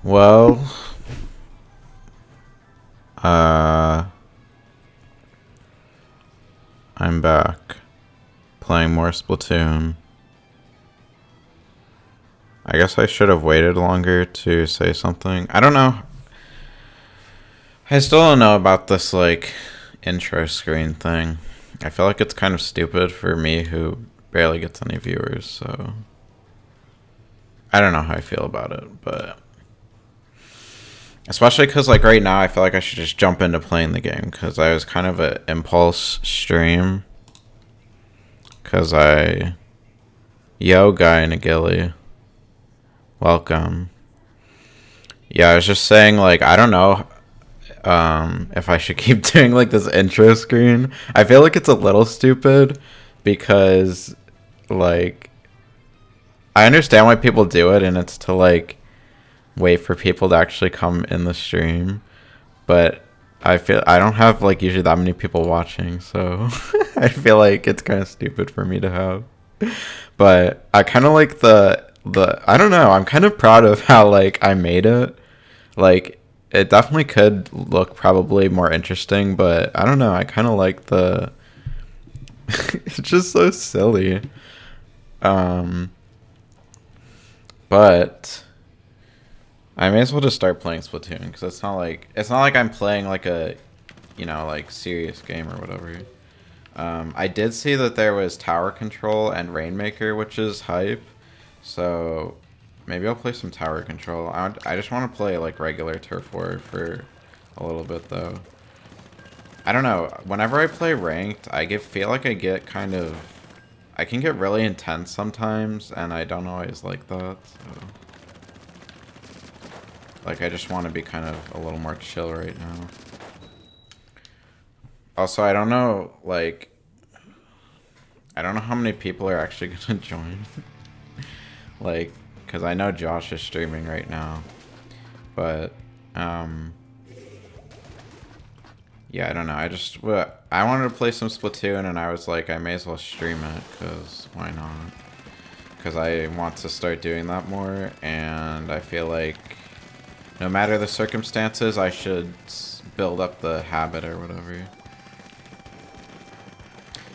Well, uh, I'm back playing more Splatoon. I guess I should have waited longer to say something. I don't know. I still don't know about this, like, intro screen thing. I feel like it's kind of stupid for me who barely gets any viewers, so I don't know how I feel about it, but especially because, like, right now I feel like I should just jump into playing the game because I was kind of an impulse stream because Yo, Guy and a Gilly. Welcome. Yeah, I was just saying, like, I don't know if I should keep doing, like, this intro screen. I feel like it's a little stupid because, like, I understand why people do it, and it's to, like, wait for people to actually come in the stream. But I feel I don't have, like, usually that many people watching, so I feel like it's kind of stupid for me to have. But I kind of like the I don't know. I'm kind of proud of how, like, I made it. Like, it definitely could look probably more interesting, but I don't know. I kind of like the. It's just so silly. Um, but I may as well just start playing Splatoon because it's not like I'm playing like a, like serious game or whatever. I did see that there was Tower Control and Rainmaker, which is hype. So maybe I'll play some Tower Control. I just want to play like regular Turf War for a little bit though. I don't know. Whenever I play ranked, feel like I can get really intense sometimes, and I don't always like that. So. Like, I just want to be kind of a little more chill right now. Also, I don't know, like, I don't know how many people are actually going to join. Like, because I know Josh is streaming right now. But, yeah, I don't know. I wanted to play some Splatoon, and I was like, I may as well stream it, because why not? Because I want to start doing that more, and I feel like no matter the circumstances, I should build up the habit or whatever.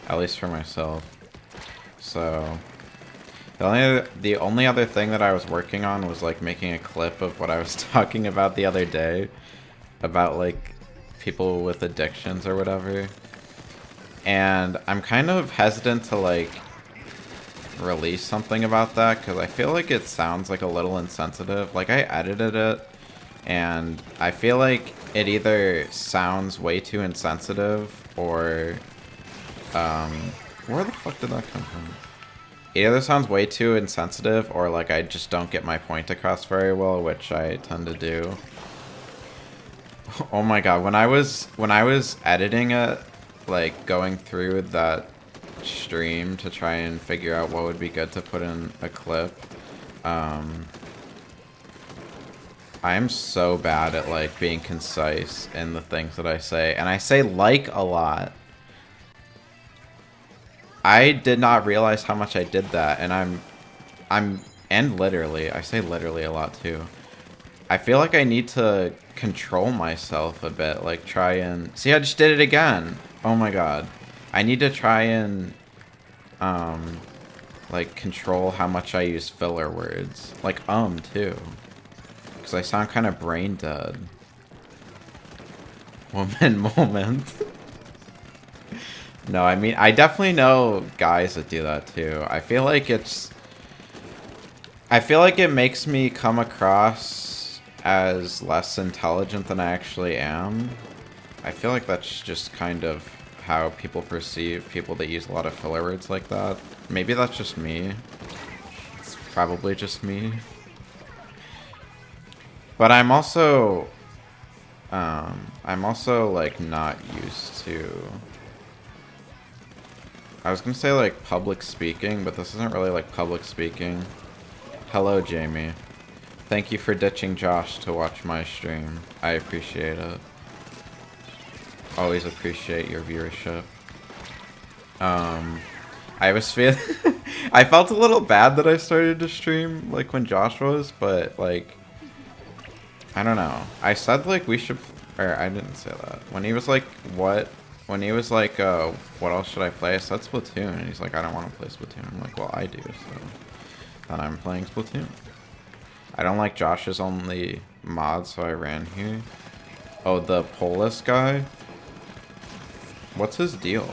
At least for myself. So the only other thing that I was working on was like making a clip of what I was talking about the other day about like people with addictions or whatever. And I'm kind of hesitant to like release something about that because I feel like it sounds like a little insensitive. Like, I edited it and I feel like it either sounds way too insensitive or where the fuck did that come from? It either sounds way too insensitive or like I just don't get my point across very well, which I tend to do. Oh my god, when I was editing it, like going through that stream to try and figure out what would be good to put in a clip, I'm so bad at like being concise in the things that I say, and I say like a lot. I did not realize how much I did that, and and literally, I say literally a lot too. I feel like I need to control myself a bit, like try and, see, I just did it again. Oh my god. I need to try and, like control how much I use filler words. Like, too. Because I sound kind of brain dead. Woman moment. No, I mean, I definitely know guys that do that too. I feel like it makes me come across as less intelligent than I actually am. I feel like that's just kind of how people perceive people that use a lot of filler words like that. Maybe that's just me. It's probably just me. But I'm also like not used to, I was gonna say like public speaking, but this isn't really like public speaking. Hello, Jamie. Thank you for ditching Josh to watch my stream. I appreciate it. Always appreciate your viewership. I was feeling I felt a little bad that I started to stream like when Josh was, but like I don't know. I said like we should, or I didn't say that. When he was like, what? When he was like, what else should I play? I said Splatoon, and he's like, I don't want to play Splatoon. I'm like, well, I do, so then I'm playing Splatoon. I don't like Josh's only mod, so I ran here. Oh, the Polis guy? What's his deal?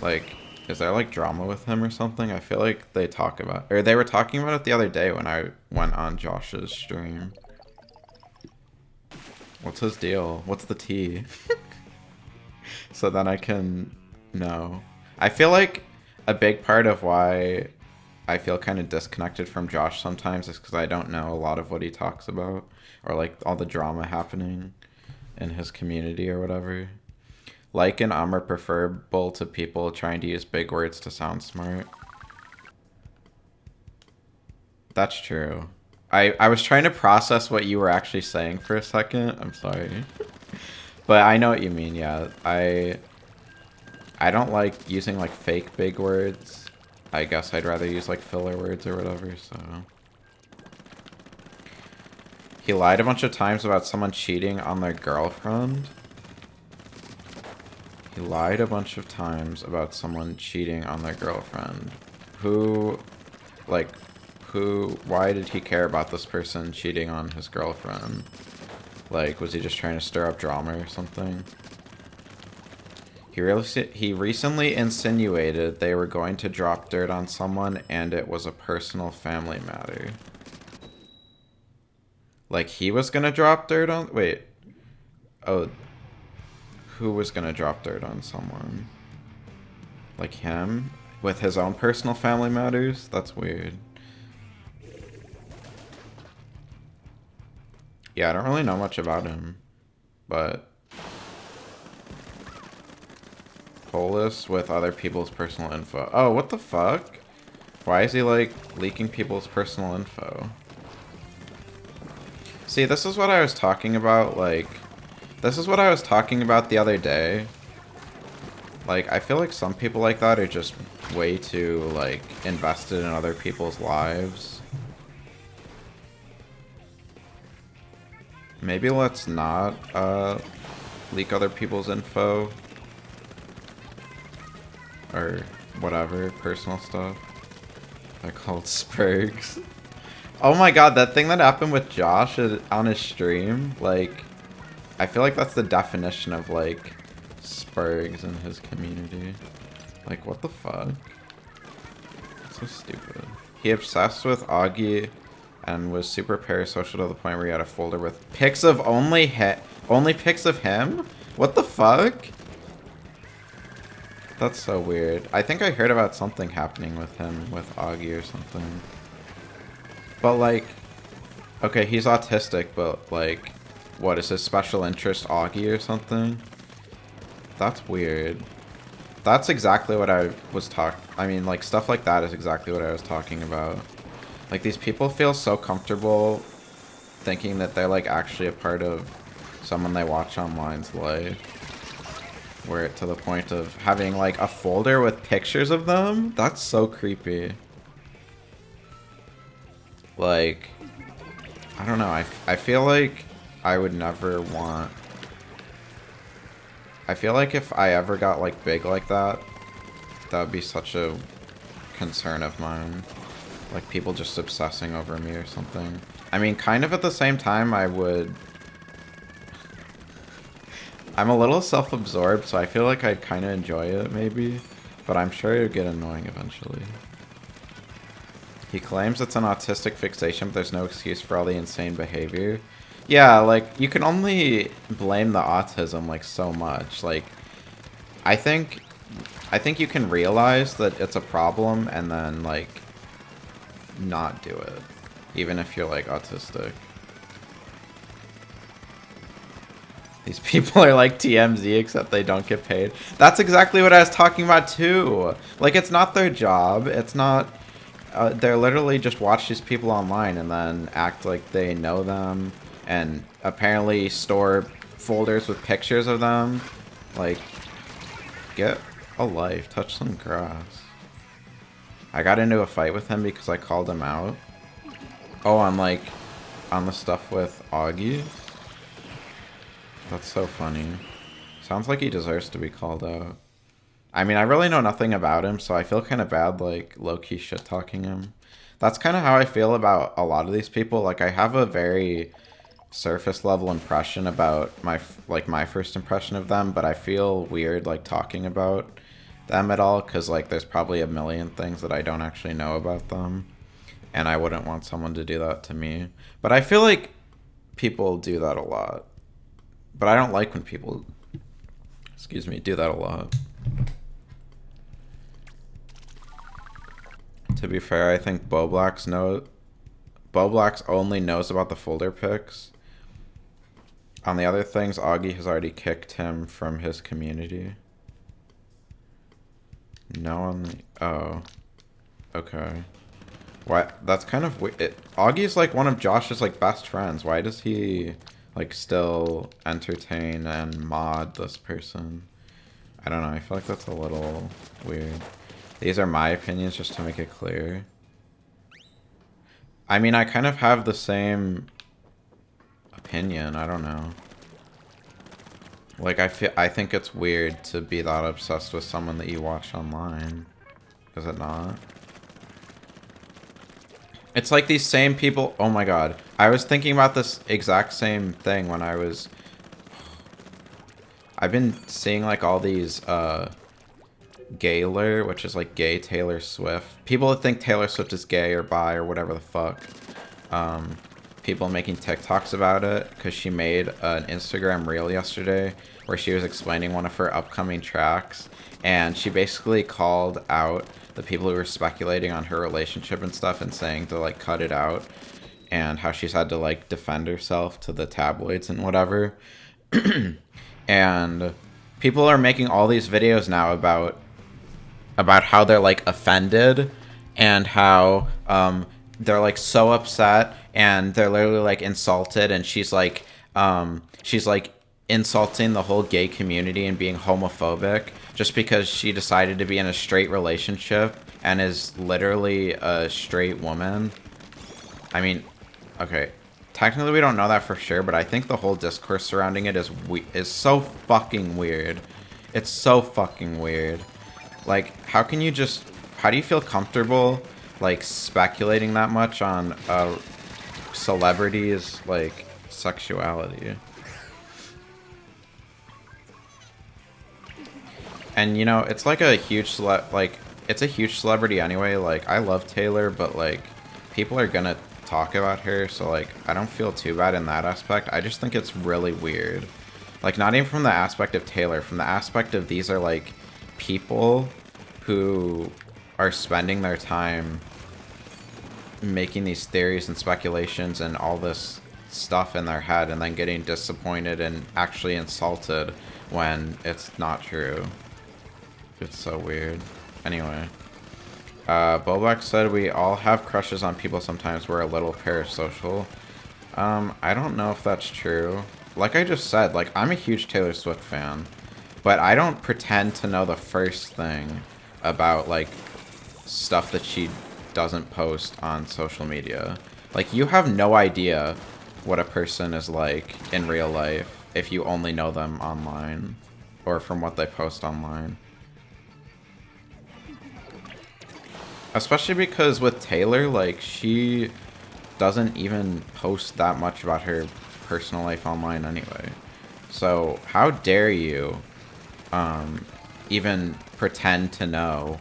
Like, is there like drama with him or something? I feel like they talk about, or they were talking about it the other day when I went on Josh's stream. What's his deal? What's the tea? So then I can know. I feel like a big part of why I feel kind of disconnected from Josh sometimes is because I don't know a lot of what he talks about, or like all the drama happening in his community or whatever. Like and are preferable to people trying to use big words to sound smart. That's true. I was trying to process what you were actually saying for a second. I'm sorry. But I know what you mean, yeah. I don't like using like fake big words. I guess I'd rather use like filler words or whatever, so. He lied a bunch of times about someone cheating on their girlfriend. He lied a bunch of times about someone cheating on their girlfriend. Who, like, why did he care about this person cheating on his girlfriend? Like, was he just trying to stir up drama or something? He recently insinuated they were going to drop dirt on someone and it was a personal family matter. Like, he was gonna drop dirt on... Wait. Oh. Who was gonna drop dirt on someone? Like him? With his own personal family matters? That's weird. Yeah, I don't really know much about him. But... Polis with other people's personal info. Oh, what the fuck? Why is he, like, leaking people's personal info? See, this is what I was talking about, like... This is what I was talking about the other day. Like, I feel like some people like that are just way too, like, invested in other people's lives. Maybe let's not, leak other people's info. Or whatever, personal stuff. They're called Spurgs. Oh my god, that thing that happened with Josh on his stream, like, I feel like that's the definition of, like, Spurgs in his community. Like, what the fuck? So stupid. He obsessed with Augie and was super parasocial to the point where he had a folder with pics of only pics of him? What the fuck? That's so weird. I think I heard about something happening with him, with Augie or something. But, like, okay, he's autistic, but, like, what, is his special interest Augie or something? That's weird. That's exactly what I was I mean, like, stuff like that is exactly what I was talking about. Like, these people feel so comfortable thinking that they're, like, actually a part of someone they watch online's life. Where to the point of having, like, a folder with pictures of them? That's so creepy. Like, I don't know. I feel like I would never want... I feel like if I ever got, like, big like that, that would be such a concern of mine. Like, people just obsessing over me or something. I mean, kind of at the same time, I would... I'm a little self-absorbed, so I feel like I'd kind of enjoy it, maybe. But I'm sure it would get annoying eventually. He claims it's an autistic fixation, but there's no excuse for all the insane behavior. Yeah, like, you can only blame the autism, like, so much. Like, I think you can realize that it's a problem and then, like, not do it. Even if you're, like, autistic. These people are like TMZ, except they don't get paid. That's exactly what I was talking about, too. Like, it's not their job. It's not... they're literally just watch these people online and then act like they know them. And apparently store folders with pictures of them. Like, get a life. Touch some grass. I got into a fight with him because I called him out. Oh, on on the stuff with Augie. That's so funny. Sounds like he deserves to be called out. I mean, I really know nothing about him, so I feel kind of bad, like, low-key shit-talking him. That's kind of how I feel about a lot of these people. Like, I have a very surface-level impression about my first impression of them, but I feel weird, like, talking about them at all, because, like, there's probably a million things that I don't actually know about them, and I wouldn't want someone to do that to me. But I feel like people do that a lot. But I don't like when people, excuse me, do that a lot. To be fair, I think Boblax only knows about the folder picks. On the other things, Augie has already kicked him from his community. No one... Oh. Okay. Why? That's kind of weird. Augie's like one of Josh's like best friends. Why does he like still entertain and mod this person? I don't know. I feel like that's a little weird. These are my opinions, just to make it clear. I mean, I kind of have the same opinion. I don't know. Like, I think it's weird to be that obsessed with someone that you watch online. Is it not? It's like these same people... Oh my god. I was thinking about this exact same thing when I was... I've been seeing, like, all these, Gaylor, which is, like, gay Taylor Swift. People that think Taylor Swift is gay or bi or whatever the fuck. People making TikToks about it, because she made an Instagram reel yesterday where she was explaining one of her upcoming tracks, and she basically called out the people who were speculating on her relationship and stuff and saying to, like, cut it out, and how she's had to, like, defend herself to the tabloids and whatever. And people are making all these videos now about how they're, like, offended and how they're, like, so upset and they're literally, like, insulted, and she's like insulting the whole gay community and being homophobic just because she decided to be in a straight relationship and is literally a straight woman. I mean, okay, technically we don't know that for sure, but I think the whole discourse surrounding it is so fucking weird. It's so fucking weird. Like, how do you feel comfortable, like, speculating that much on a celebrity's, like, sexuality? And, you know, it's like a huge it's a huge celebrity anyway. Like, I love Taylor, but, like, people are gonna talk about her, so, like, I don't feel too bad in that aspect. I just think it's really weird. Like, not even from the aspect of Taylor, from the aspect of these are, like, people who are spending their time making these theories and speculations and all this stuff in their head and then getting disappointed and actually insulted when it's not true. It's so weird. Anyway. Bobak said we all have crushes on people sometimes. We're a little parasocial. I don't know if that's true. Like I just said, like, I'm a huge Taylor Swift fan. But I don't pretend to know the first thing about, like, stuff that she doesn't post on social media. Like, you have no idea what a person is like in real life if you only know them online or from what they post online. Especially because with Taylor, like, she doesn't even post that much about her personal life online anyway. So how dare you even pretend to know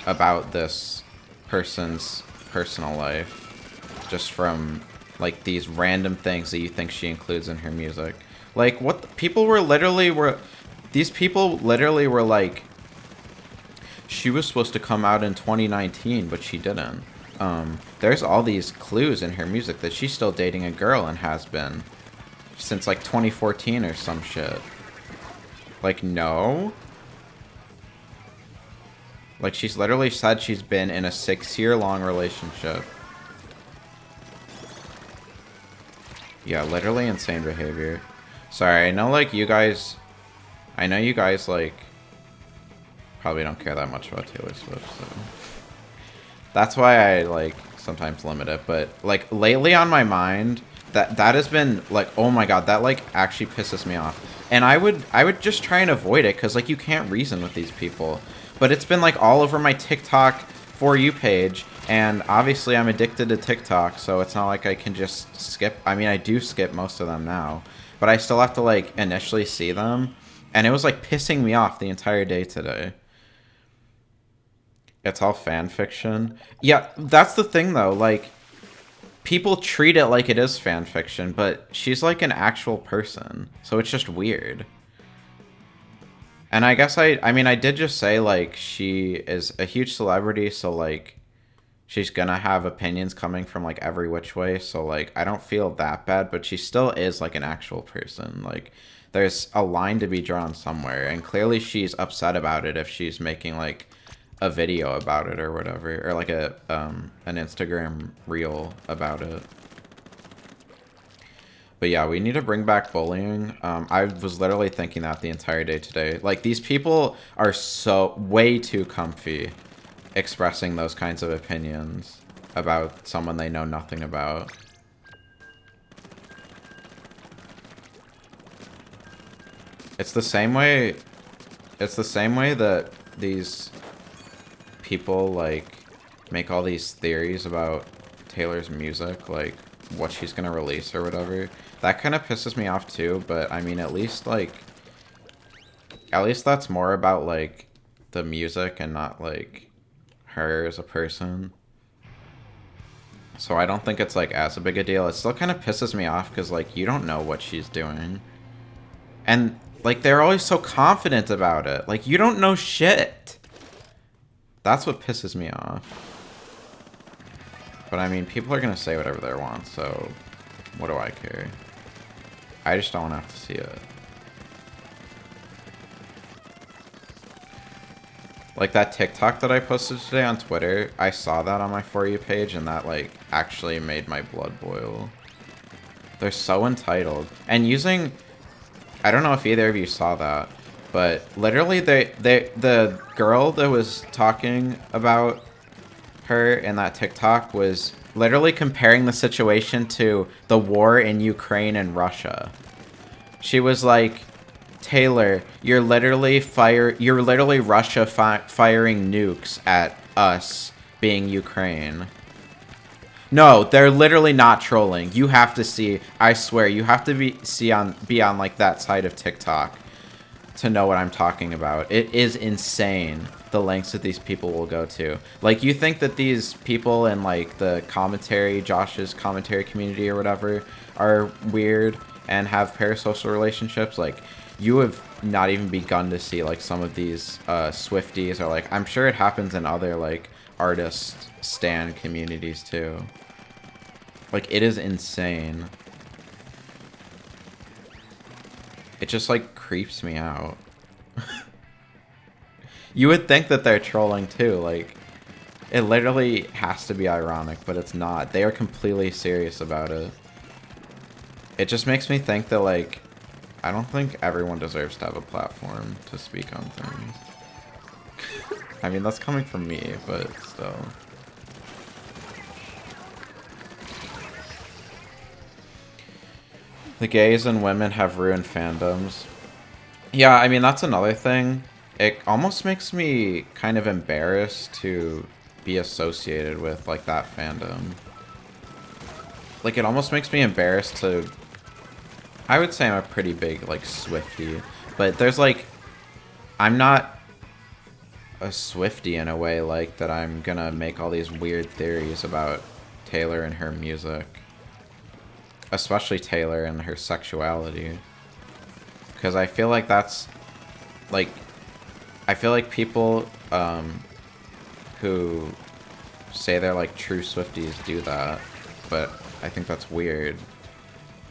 about this person's personal life just from, like, these random things that you think she includes in her music. Like, what these people literally were like, she was supposed to come out in 2019, but she didn't. There's all these clues in her music that she's still dating a girl and has been since, like, 2014 or some shit. Like, no. Like, she's literally said she's been in a 6-year-long relationship. Yeah, literally insane behavior. Sorry, I know, like, you guys, like, probably don't care that much about Taylor Swift, so that's why I, like, sometimes limit it. But, like, lately on my mind, That has been like, oh my god, that like actually pisses me off. And I would just try and avoid it because like you can't reason with these people. But it's been like all over my TikTok For You page, and obviously I'm addicted to TikTok, so it's not like I can just skip. I mean, I do skip most of them now, but I still have to like initially see them, and it was like pissing me off the entire day today. It's all fan fiction. Yeah, that's the thing though. Like, people treat it like it is fan fiction, but she's like an actual person, so it's just weird. And I guess I mean, I did just say like she is a huge celebrity, so like she's gonna have opinions coming from like every which way. So like I don't feel that bad, but she still is like an actual person. Like there's a line to be drawn somewhere, and clearly she's upset about it if she's making like a video about it or whatever, or like a an Instagram reel about it. But yeah, we need to bring back bullying. I was literally thinking that the entire day today. Like, these people are so way too comfy expressing those kinds of opinions about someone they know nothing about. It's the same way. It's the same way that these people like make all these theories about Taylor's music, like what she's gonna release or whatever. That kind of pisses me off too, but I mean, at least that's more about like the music and not like her as a person. So I don't think it's like as a big a deal. It still kind of pisses me off because like you don't know what she's doing. And like they're always so confident about it. Like you don't know shit. That's what pisses me off. But I mean, people are gonna say whatever they want, so what do I care? I just don't have to see it. Like that TikTok that I posted today on Twitter, I saw that on my For You page, and that like actually made my blood boil. They're so entitled. And using, I don't know if either of you saw that, but literally the girl that was talking about her in that TikTok was literally comparing the situation to the war in Ukraine and Russia. She was like, Taylor, you're literally Russia firing nukes at us being Ukraine. No, they're literally not trolling. You have to see, I swear, you have to be on like that side of TikTok to know what I'm talking about. It is insane the lengths that these people will go to. Like, you think that these people in like the commentary, Josh's commentary community or whatever, are weird and have parasocial relationships? Like, you have not even begun to see like some of these Swifties, or like, I'm sure it happens in other like artist stan communities too. Like, it is insane. It just like creeps me out. You would think that they're trolling too, like, it literally has to be ironic, but it's not. They are completely serious about it. It just makes me think that, like, I don't think everyone deserves to have a platform to speak on things. I mean, that's coming from me, but still. The gays and women have ruined fandoms. Yeah, I mean, that's another thing. It almost makes me kind of embarrassed to be associated with, like, that fandom. Like, it almost makes me embarrassed to... I would say I'm a pretty big, like, Swiftie. But there's, like... I'm not a Swiftie in a way, like, that I'm gonna make all these weird theories about Taylor and her music. Especially Taylor and her sexuality. Because I feel like that's... Like... I feel like people who say they're like true Swifties do that, but I think that's weird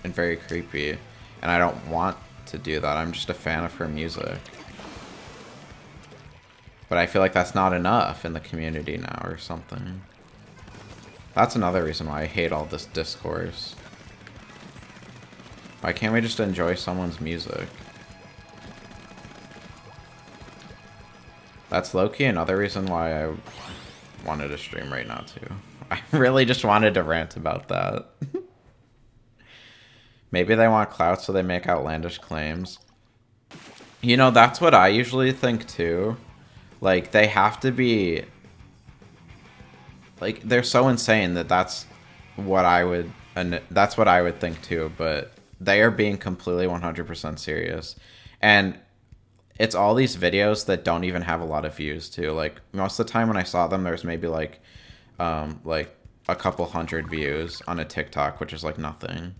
and very creepy, and I don't want to do that. I'm just a fan of her music. But I feel like that's not enough in the community now or something. That's another reason why I hate all this discourse. Why can't we just enjoy someone's music? That's low-key another reason why I wanted to stream right now, too. I really just wanted to rant about that. Maybe they want clout, so they make outlandish claims. You know, that's what I usually think too. Like, they have to be... Like, they're so insane that that's what I would... And that's what I would think too, but they are being completely 100% serious. And it's all these videos that don't even have a lot of views too. Like, most of the time when I saw them, there's maybe like a couple hundred views on a TikTok, which is like nothing.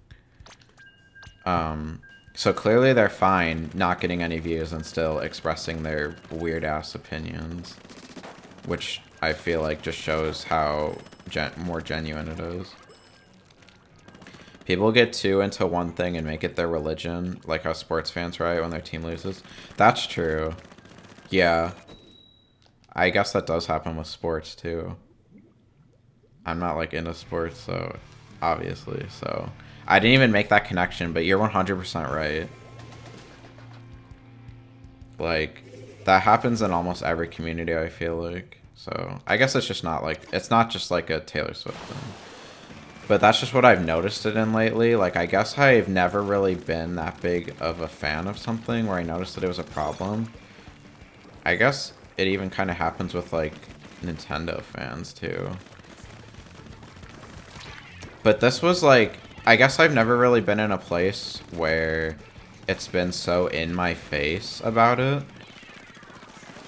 So clearly they're fine not getting any views and still expressing their weird ass opinions, which I feel like just shows how more genuine it is. People get too into one thing and make it their religion, like how sports fans riot when their team loses. That's true. Yeah. I guess that does happen with sports too. I'm not like into sports, so obviously, so I didn't even make that connection, but you're 100% right. Like, that happens in almost every community, I feel like. So I guess it's just not like, it's not just like a Taylor Swift thing. But that's just what I've noticed it in lately. Like, I guess I've never really been that big of a fan of something where I noticed that it was a problem. I guess it even kind of happens with, like, Nintendo fans, too. But this was, like... I guess I've never really been in a place where it's been so in my face about it.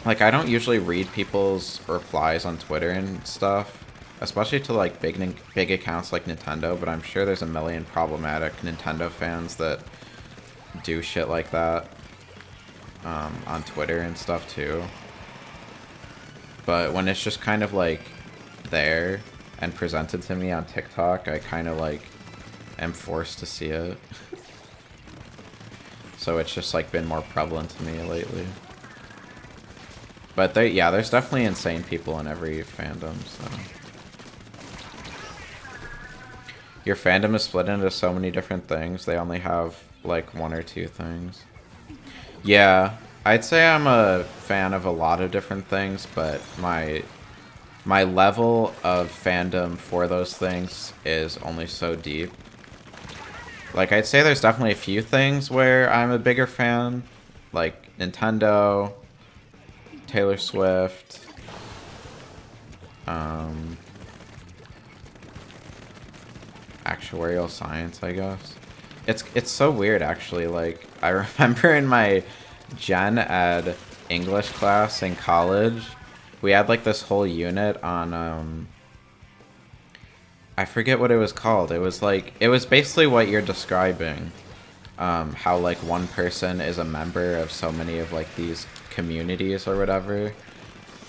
Like, I don't usually read people's replies on Twitter and stuff. Especially to, like, big accounts like Nintendo, but I'm sure there's a million problematic Nintendo fans that do shit like that on Twitter and stuff, too. But when it's just kind of, like, there and presented to me on TikTok, I kind of, like, am forced to see it. So it's just, like, been more prevalent to me lately. But, yeah, there's definitely insane people in every fandom, so... Your fandom is split into so many different things. They only have, like, one or two things. Yeah, I'd say I'm a fan of a lot of different things, but my level of fandom for those things is only so deep. Like, I'd say there's definitely a few things where I'm a bigger fan. Like, Nintendo, Taylor Swift, actuarial science, I guess. It's so weird, actually. Like, I remember in my gen ed English class in college, we had like this whole unit on I forget what it was called. It was like, it was basically what you're describing, how like one person is a member of so many of like these communities or whatever.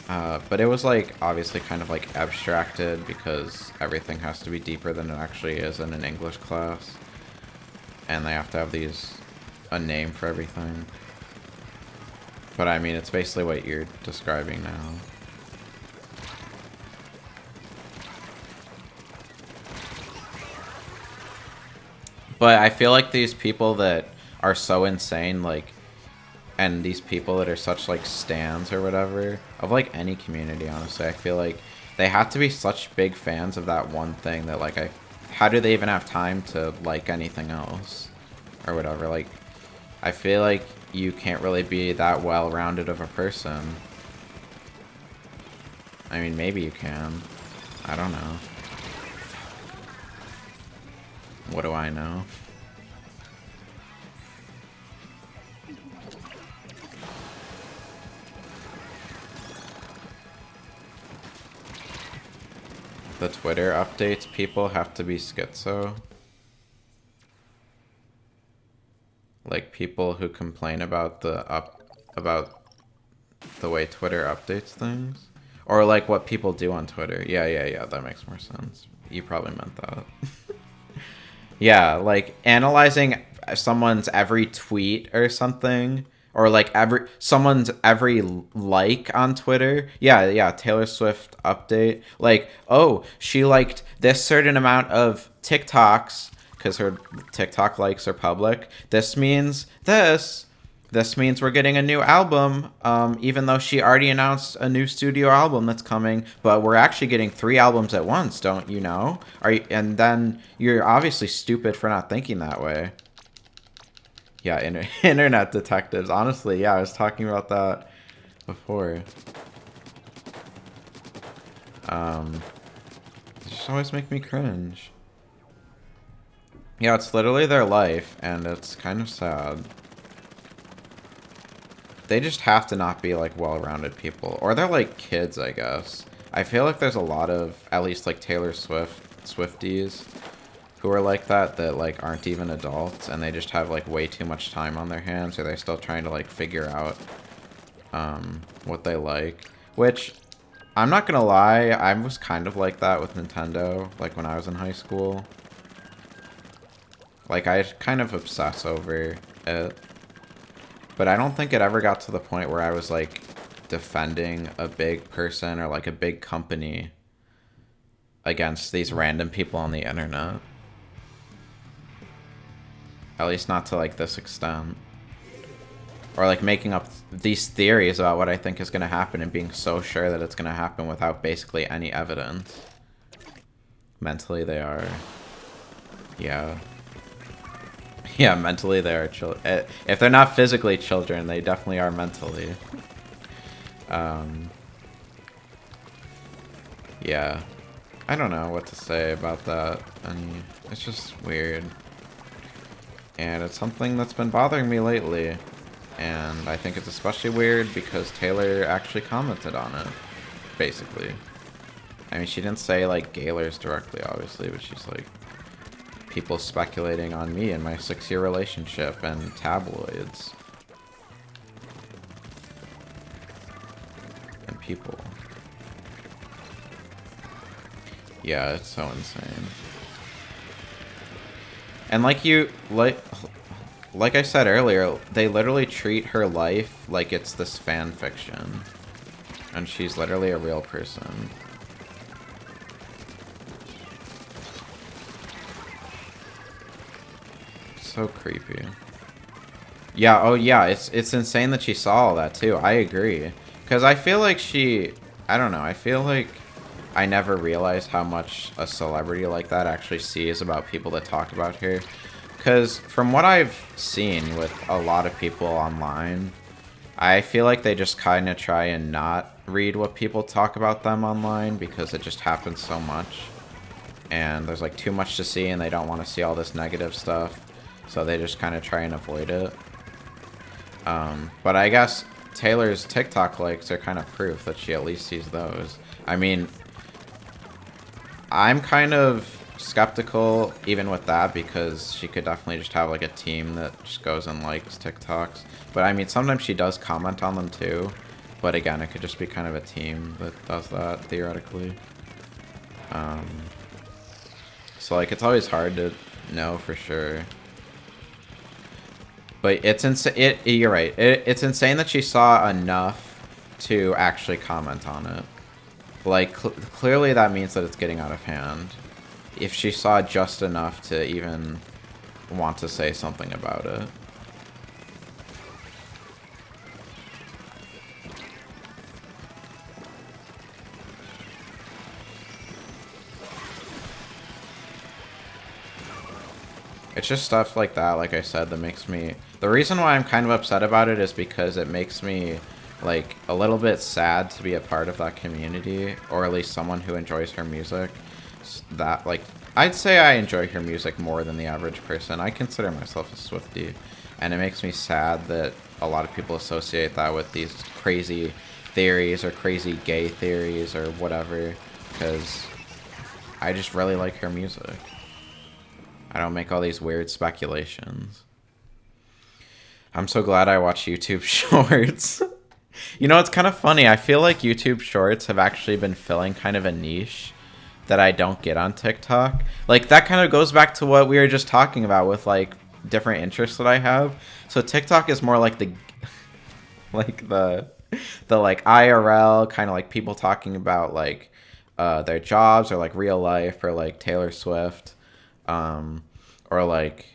But it was, like, obviously kind of, like, abstracted because everything has to be deeper than it actually is in an English class. And they have to have a name for everything. But, I mean, it's basically what you're describing now. But I feel like these people that are so insane, like... And these people that are such, like, stans or whatever, of, like, any community, honestly, I feel like they have to be such big fans of that one thing that, like, how do they even have time to like anything else? Or whatever, like, I feel like you can't really be that well-rounded of a person. I mean, maybe you can. I don't know. What do I know? The Twitter updates people have to be schizo. Like people who complain about about the way Twitter updates things. Or like what people do on Twitter. Yeah, that makes more sense. You probably meant that. Yeah, like analyzing someone's every tweet or something. Or like someone's every like on Twitter. Yeah, Taylor Swift update. Like, oh, she liked this certain amount of TikToks because her TikTok likes are public. This means this. This means we're getting a new album, even though she already announced a new studio album that's coming. But we're actually getting 3 albums at once, don't you know? And then you're obviously stupid for not thinking that way. Yeah, internet detectives. Honestly, yeah, I was talking about that before. They just always make me cringe. Yeah, it's literally their life, and it's kind of sad. They just have to not be, like, well-rounded people. Or they're, like, kids, I guess. I feel like there's a lot of, at least, like, Taylor Swifties who are like that, like, aren't even adults, and they just have, like, way too much time on their hands, or they're still trying to, like, figure out, what they like. Which, I'm not gonna lie, I was kind of like that with Nintendo, like, when I was in high school. Like, I kind of obsess over it. But I don't think it ever got to the point where I was, like, defending a big person or, like, a big company against these random people on the internet. At least not to, like, this extent. Or, like, making up these theories about what I think is going to happen and being so sure that it's going to happen without basically any evidence. Mentally, they are... Yeah. Yeah, mentally they are children. If they're not physically children, they definitely are mentally. Yeah. I don't know what to say about that. It's just weird. And it's something that's been bothering me lately. And I think it's especially weird because Taylor actually commented on it. Basically. I mean, she didn't say, like, Gaylors directly, obviously, but she's like... people speculating on me and my 6-year relationship and tabloids. And people. Yeah, it's so insane. And like I said earlier, they literally treat her life like it's this fan fiction. And she's literally a real person. So creepy. Yeah, oh yeah, it's insane that she saw all that too. I agree. Because I feel like I don't know, I feel like I never realized how much a celebrity like that actually sees about people that talk about her. Because from what I've seen with a lot of people online, I feel like they just kind of try and not read what people talk about them online because it just happens so much. And there's like too much to see and they don't want to see all this negative stuff. So they just kind of try and avoid it. But I guess Taylor's TikTok likes are kind of proof that she at least sees those. I mean, I'm kind of skeptical even with that because she could definitely just have like a team that just goes and likes TikToks. But I mean, sometimes she does comment on them too. But again, it could just be kind of a team that does that, theoretically. So like, it's always hard to know for sure. But it's insane. You're right. It's insane that she saw enough to actually comment on it. Like, clearly that means that it's getting out of hand. If she saw just enough to even want to say something about it. It's just stuff like that, like I said, that makes me... The reason why I'm kind of upset about it is because it makes me, like, a little bit sad to be a part of that community, or at least someone who enjoys her music. That, like, I'd say I enjoy her music more than the average person. I consider myself a Swiftie, and it makes me sad that a lot of people associate that with these crazy theories or crazy gay theories or whatever, because I just really like her music. I don't make all these weird speculations. I'm so glad I watch YouTube Shorts. You know, it's kind of funny. I feel like YouTube Shorts have actually been filling kind of a niche that I don't get on TikTok. Like, that kind of goes back to what we were just talking about with, like, different interests that I have. So TikTok is more like the like the like IRL kind of like people talking about like their jobs or like real life or like Taylor Swift or like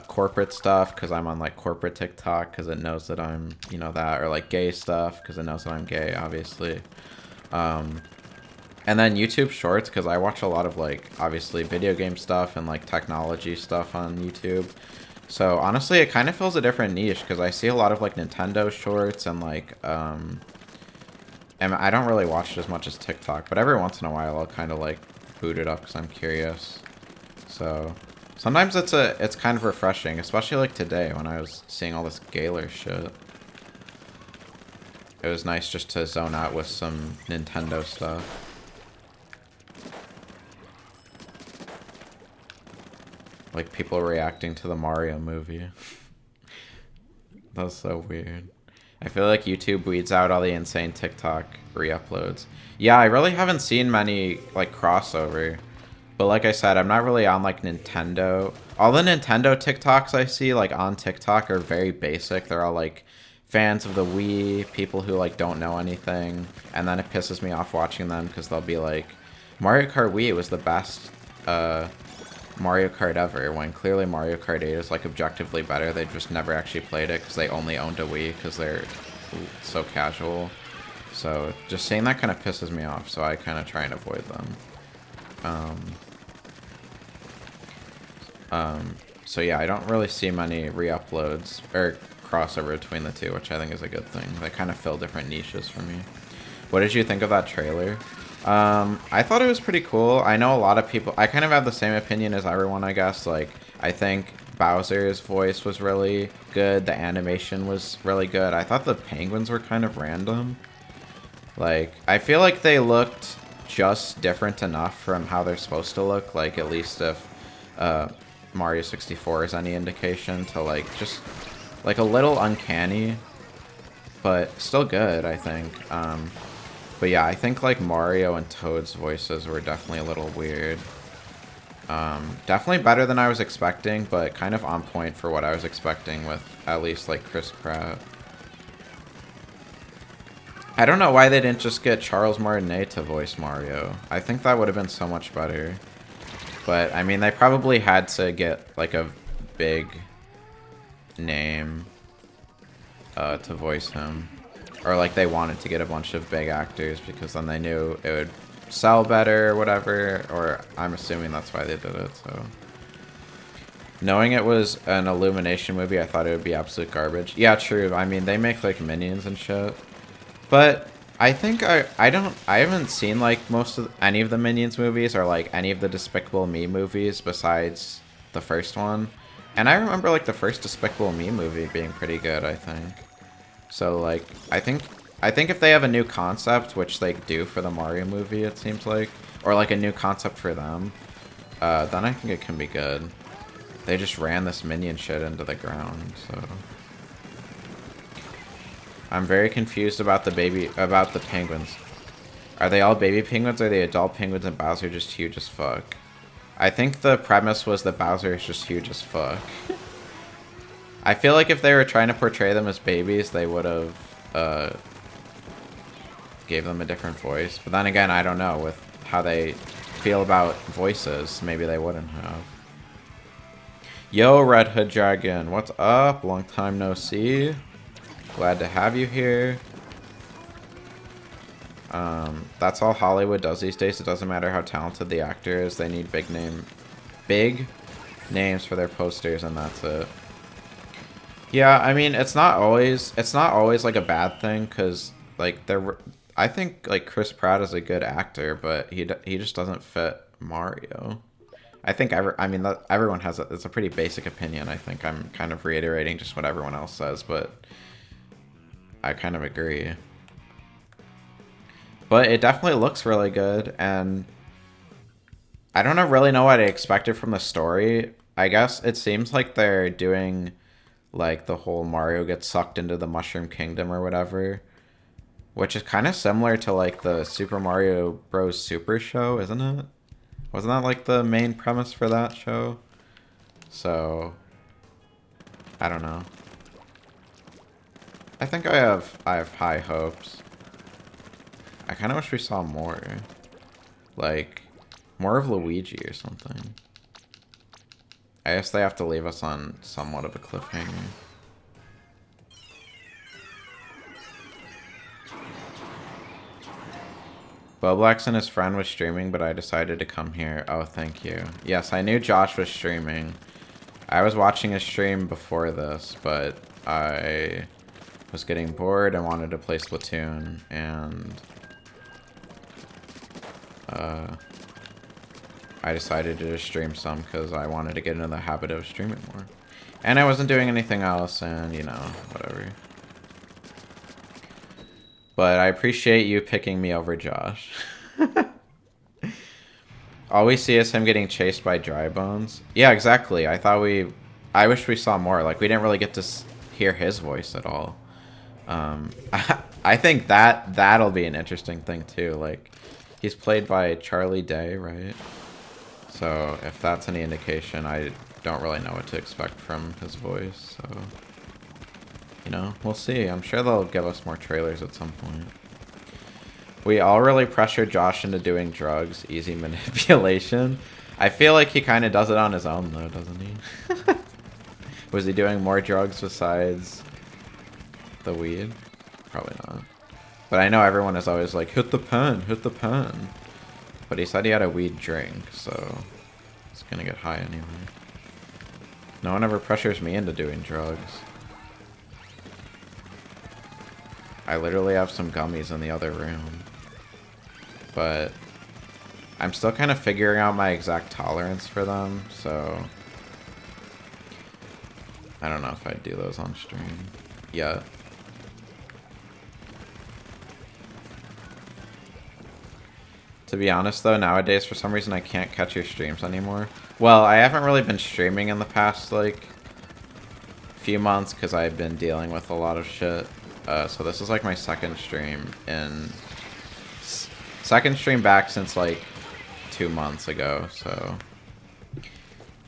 corporate stuff because I'm on like corporate TikTok because it knows that I'm, you know, that, or like gay stuff because it knows that I'm gay, obviously. And then YouTube Shorts because I watch a lot of like obviously video game stuff and like technology stuff on YouTube. So honestly, it kind of fills a different niche because I see a lot of like Nintendo Shorts and like and I don't really watch it as much as TikTok, but every once in a while I'll kind of like boot it up because I'm curious. So sometimes it's kind of refreshing, especially like today when I was seeing all this Gaylor shit. It was nice just to zone out with some Nintendo stuff. Like people reacting to the Mario movie. That's so weird. I feel like YouTube weeds out all the insane TikTok re-uploads. Yeah, I really haven't seen many like crossover. But like I said, I'm not really on like Nintendo. All the Nintendo TikToks I see like on TikTok are very basic. They're all like fans of the Wii, people who like don't know anything. And then it pisses me off watching them because they'll be like, Mario Kart Wii was the best Mario Kart ever, when clearly Mario Kart 8 is like objectively better. They just never actually played it because they only owned a Wii because they're so casual. So just saying that kind of pisses me off, so I kind of try and avoid them. So yeah, I don't really see many re-uploads or crossover between the two, which I think is a good thing. They kind of fill different niches for me. What did you think of that trailer? I thought it was pretty cool. I know a lot of people, I kind of have the same opinion as everyone, I guess. Like, I think Bowser's voice was really good. The animation was really good. I thought the penguins were kind of random. Like, I feel like they looked just different enough from how they're supposed to look. Like, at least if Mario 64 is any indication, to like, just like a little uncanny, but still good, I think. But yeah, I think like Mario and Toad's voices were definitely a little weird. Definitely better than I was expecting, but kind of on point for what I was expecting with at least like Chris Pratt. I don't know why they didn't just get Charles Martinet to voice Mario. I think that would have been so much better. But I mean, they probably had to get like a big name to voice him. Or like they wanted to get a bunch of big actors because then they knew it would sell better or whatever. Or I'm assuming that's why they did it. So knowing it was an Illumination movie, I thought it would be absolute garbage. Yeah, true. I mean, they make like Minions and shit. But I think I haven't seen like any of the Minions movies or like any of the Despicable Me movies besides the first one. And I remember like the first Despicable Me movie being pretty good, I think. So like I think if they have a new concept, which they do for the Mario movie, it seems like, or like a new concept for them, then I think it can be good. They just ran this Minion shit into the ground, so I'm very confused about the penguins. Are they all baby penguins, or are they adult penguins and Bowser just huge as fuck? I think the premise was that Bowser is just huge as fuck. I feel like if they were trying to portray them as babies, they would have gave them a different voice. But then again, I don't know. With how they feel about voices, maybe they wouldn't have. Yo, Red Hood Dragon, what's up? Long time no see. Glad to have you here. That's all Hollywood does these days. It doesn't matter how talented the actor is. They need big names for their posters, and that's it. Yeah, I mean, it's not always like a bad thing, because like I think like Chris Pratt is a good actor, but he just doesn't fit Mario. I think everyone has it's a pretty basic opinion. I think I'm kind of reiterating just what everyone else says, but I kind of agree. But it definitely looks really good, and I don't really know what I expected from the story. I guess it seems like they're doing like the whole Mario gets sucked into the Mushroom Kingdom or whatever, which is kind of similar to like the Super Mario Bros. Super show, isn't it? Wasn't that like the main premise for that show? So I don't know. I think I have high hopes. I kind of wish we saw more. Like more of Luigi or something. I guess they have to leave us on somewhat of a cliffhanger. Boblax and his friend was streaming, but I decided to come here. Oh, thank you. Yes, I knew Josh was streaming. I was watching his stream before this, but I was getting bored and wanted to play Splatoon, and I decided to just stream some because I wanted to get into the habit of streaming more. And I wasn't doing anything else, and, you know, whatever. But I appreciate you picking me over Josh. All we see is him getting chased by dry bones. Yeah, exactly. I wish we saw more. Like, we didn't really get to hear his voice at all. I think that'll be an interesting thing, too. Like, he's played by Charlie Day, right? So, if that's any indication, I don't really know what to expect from his voice, so... You know, we'll see. I'm sure they'll give us more trailers at some point. We all really pressured Josh into doing drugs. Easy manipulation. I feel like he kind of does it on his own, though, doesn't he? Was he doing more drugs besides the weed? Probably not. But I know everyone is always like, hit the pen, hit the pen. But he said he had a weed drink, so it's gonna get high anyway. No one ever pressures me into doing drugs. I literally have some gummies in the other room. But I'm still kind of figuring out my exact tolerance for them, so I don't know if I'd do those on stream yet. To be honest though, nowadays for some reason I can't catch your streams anymore. Well, I haven't really been streaming in the past like few months because I've been dealing with a lot of shit. So this is like my second stream back since like 2 months ago, so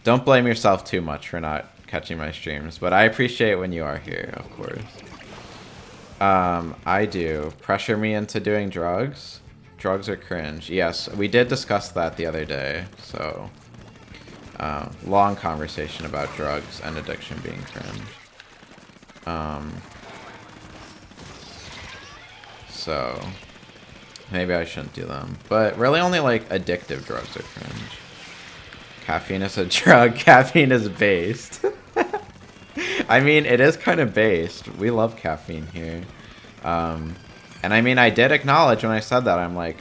don't blame yourself too much for not catching my streams, but I appreciate when you are here, of course. I do. Pressure me into doing drugs? Drugs are cringe. Yes, we did discuss that the other day, so long conversation about drugs and addiction being cringe. So maybe I shouldn't do them. But really only like addictive drugs are cringe. Caffeine is a drug. Caffeine is based. I mean, it is kind of based. We love caffeine here. And I mean, I did acknowledge when I said that, I'm like,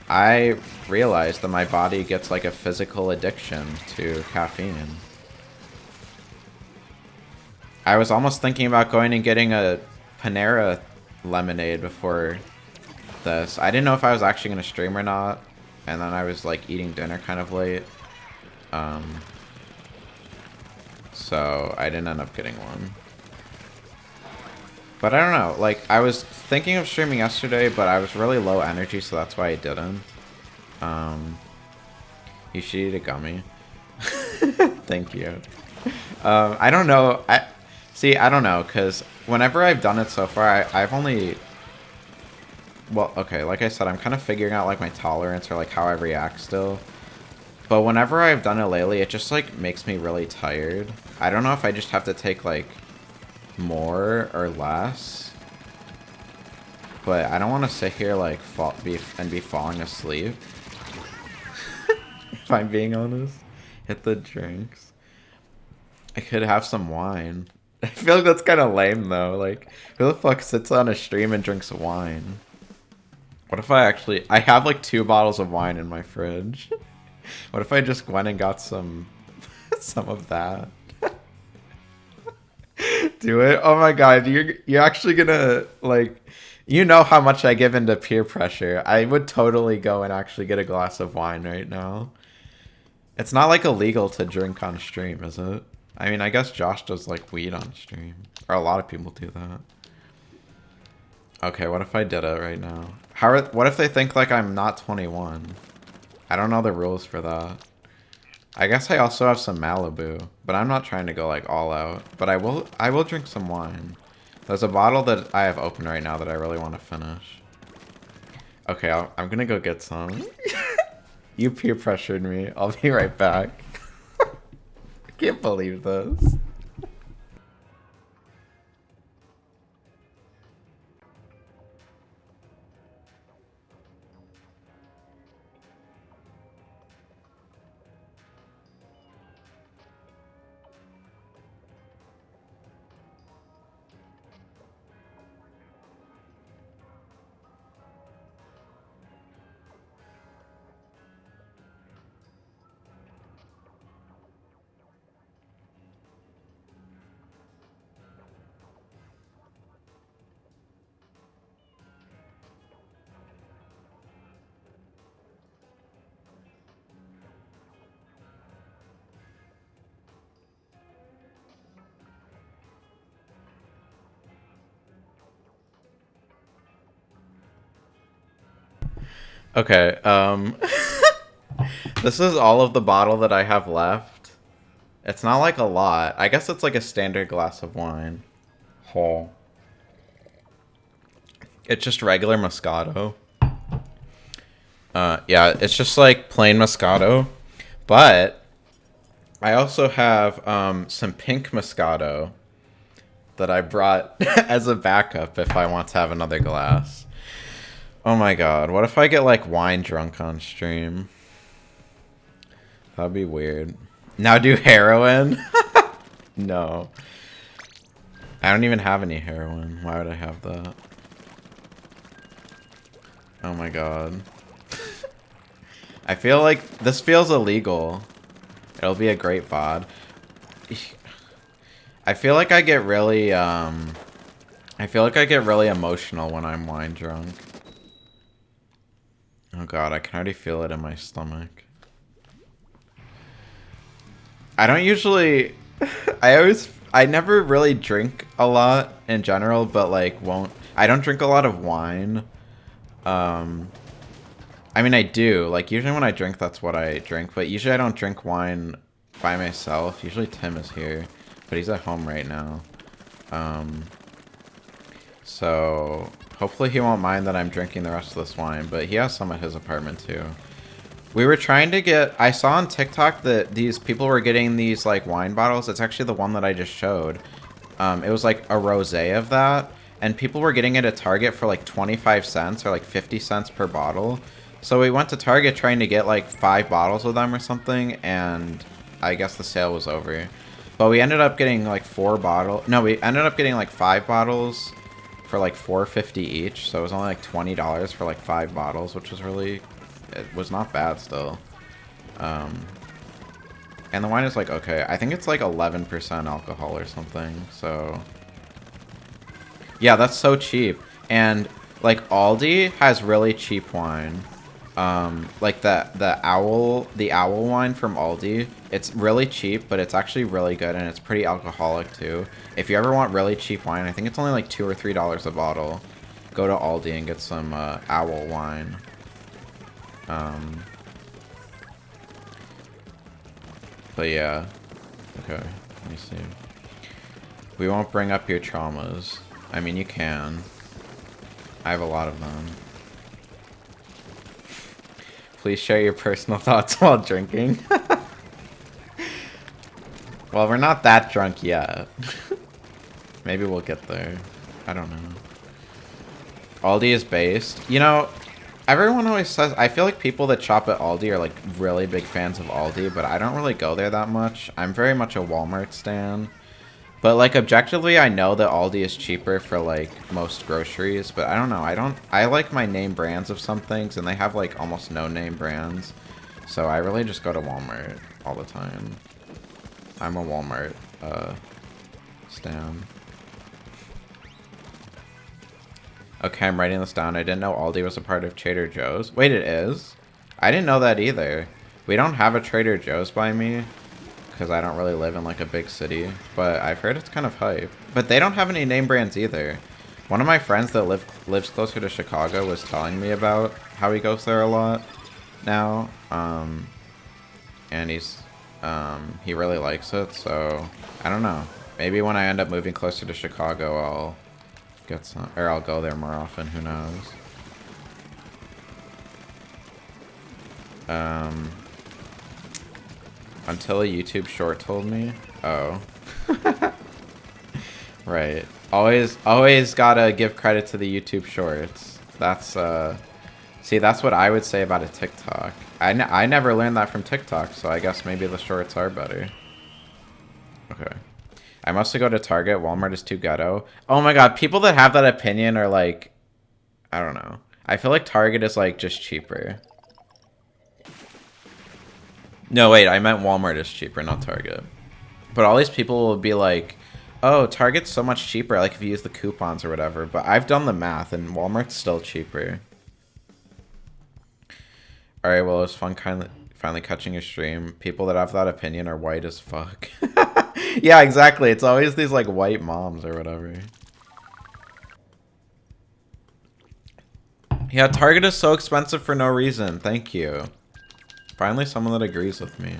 I realized that my body gets like a physical addiction to caffeine. I was almost thinking about going and getting a Panera lemonade before this. I didn't know if I was actually going to stream or not. And then I was like eating dinner kind of late. So I didn't end up getting one. But I don't know. Like, I was thinking of streaming yesterday, but I was really low energy, so that's why I didn't. You should eat a gummy. Thank you. I don't know. I don't know, because whenever I've done it so far, I've only... Well, okay, like I said, I'm kind of figuring out, like, my tolerance or, like, how I react still. But whenever I've done it lately, it just, like, makes me really tired. I don't know if I just have to take, like, more or less. But I don't want to sit here, like, be falling asleep. If I'm being honest. Hit the drinks. I could have some wine. I feel like that's kind of lame, though. Like, who the fuck sits on a stream and drinks wine? What if I have, like, 2 bottles of wine in my fridge. What if I just went and got some of that? Do it? Oh my god, you're actually gonna, like... You know how much I give into peer pressure. I would totally go and actually get a glass of wine right now. It's not, like, illegal to drink on stream, is it? I mean, I guess Josh does, like, weed on stream. Or a lot of people do that. Okay, what if I did it right now? What if they think, like, I'm not 21? I don't know the rules for that. I guess I also have some Malibu. But I'm not trying to go, like, all out. But I will drink some wine. There's a bottle that I have open right now that I really want to finish. Okay, I'm gonna go get some. You peer pressured me. I'll be right back. Can't believe this. Okay, this is all of the bottle that I have left. It's not like a lot. I guess it's like a standard glass of wine. Whole. It's just regular Moscato. Yeah, it's just like plain Moscato. But I also have some pink Moscato that I brought as a backup if I want to have another glass. Oh my god, what if I get like wine drunk on stream? That'd be weird. Now do heroin? No. I don't even have any heroin. Why would I have that? Oh my god. I feel like this feels illegal. It'll be a great VOD. I feel like I get really emotional when I'm wine drunk. Oh god, I can already feel it in my stomach. I don't usually... I never really drink a lot in general, but like I don't drink a lot of wine. I mean, I do. Like, usually when I drink, that's what I drink. But usually I don't drink wine by myself. Usually Tim is here. But he's at home right now. So, hopefully he won't mind that I'm drinking the rest of this wine. But he has some at his apartment, too. We were trying to get... I saw on TikTok that these people were getting these, like, wine bottles. It's actually the one that I just showed. It was, like, a rosé of that. And people were getting it at Target for, like, 25 cents or, like, 50 cents per bottle. So we went to Target trying to get, like, 5 bottles of them or something. And I guess the sale was over. But we ended up getting, like, 4 bottles. No, we ended up getting, like, 5 bottles for, like, $4.50 each. So it was only, like, $20 for, like, 5 bottles, which was really... It was not bad still. And the wine is like, okay. I think it's like 11% alcohol or something. So, yeah, that's so cheap. And like Aldi has really cheap wine. Like the owl wine from Aldi. It's really cheap, but it's actually really good, and it's pretty alcoholic too. If you ever want really cheap wine, I think it's only like $2 or $3 a bottle. Go to Aldi and get some owl wine. But yeah. Okay, let me see. We won't bring up your traumas. I mean, you can. I have a lot of them. Please share your personal thoughts while drinking. Well, we're not that drunk yet. Maybe we'll get there. I don't know. Aldi is based. You know, everyone always says... I feel like people that shop at Aldi are, like, really big fans of Aldi, but I don't really go there that much. I'm very much a Walmart stan. But, like, objectively, I know that Aldi is cheaper for, like, most groceries, but I don't know. I like my name brands of some things, and they have, like, almost no name brands. So I really just go to Walmart all the time. I'm a Walmart, stan. Okay, I'm writing this down. I didn't know Aldi was a part of Trader Joe's. Wait, it is? I didn't know that either. We don't have a Trader Joe's by me, because I don't really live in, like, a big city. But I've heard it's kind of hype. But they don't have any name brands either. One of my friends that lives closer to Chicago was telling me about how he goes there a lot now. And he really likes it, so I don't know. Maybe when I end up moving closer to Chicago, I'll get some, or I'll go there more often, who knows. Until a YouTube short told me. Oh. Right. Always gotta give credit to the YouTube shorts. That's, see, that's what I would say about a TikTok. I never learned that from TikTok, so I guess maybe the shorts are better. Okay. I mostly go to Target. Walmart is too ghetto. Oh my god, people that have that opinion are like, I don't know. I feel like Target is like just cheaper. No, wait, I meant Walmart is cheaper, not Target. But all these people will be like, oh, Target's so much cheaper, like if you use the coupons or whatever. But I've done the math, and Walmart's still cheaper. Alright, well, it was fun finally catching a stream. People that have that opinion are white as fuck. Yeah, exactly. It's always these, like, white moms or whatever. Yeah, Target is so expensive for no reason. Thank you. Finally, someone that agrees with me.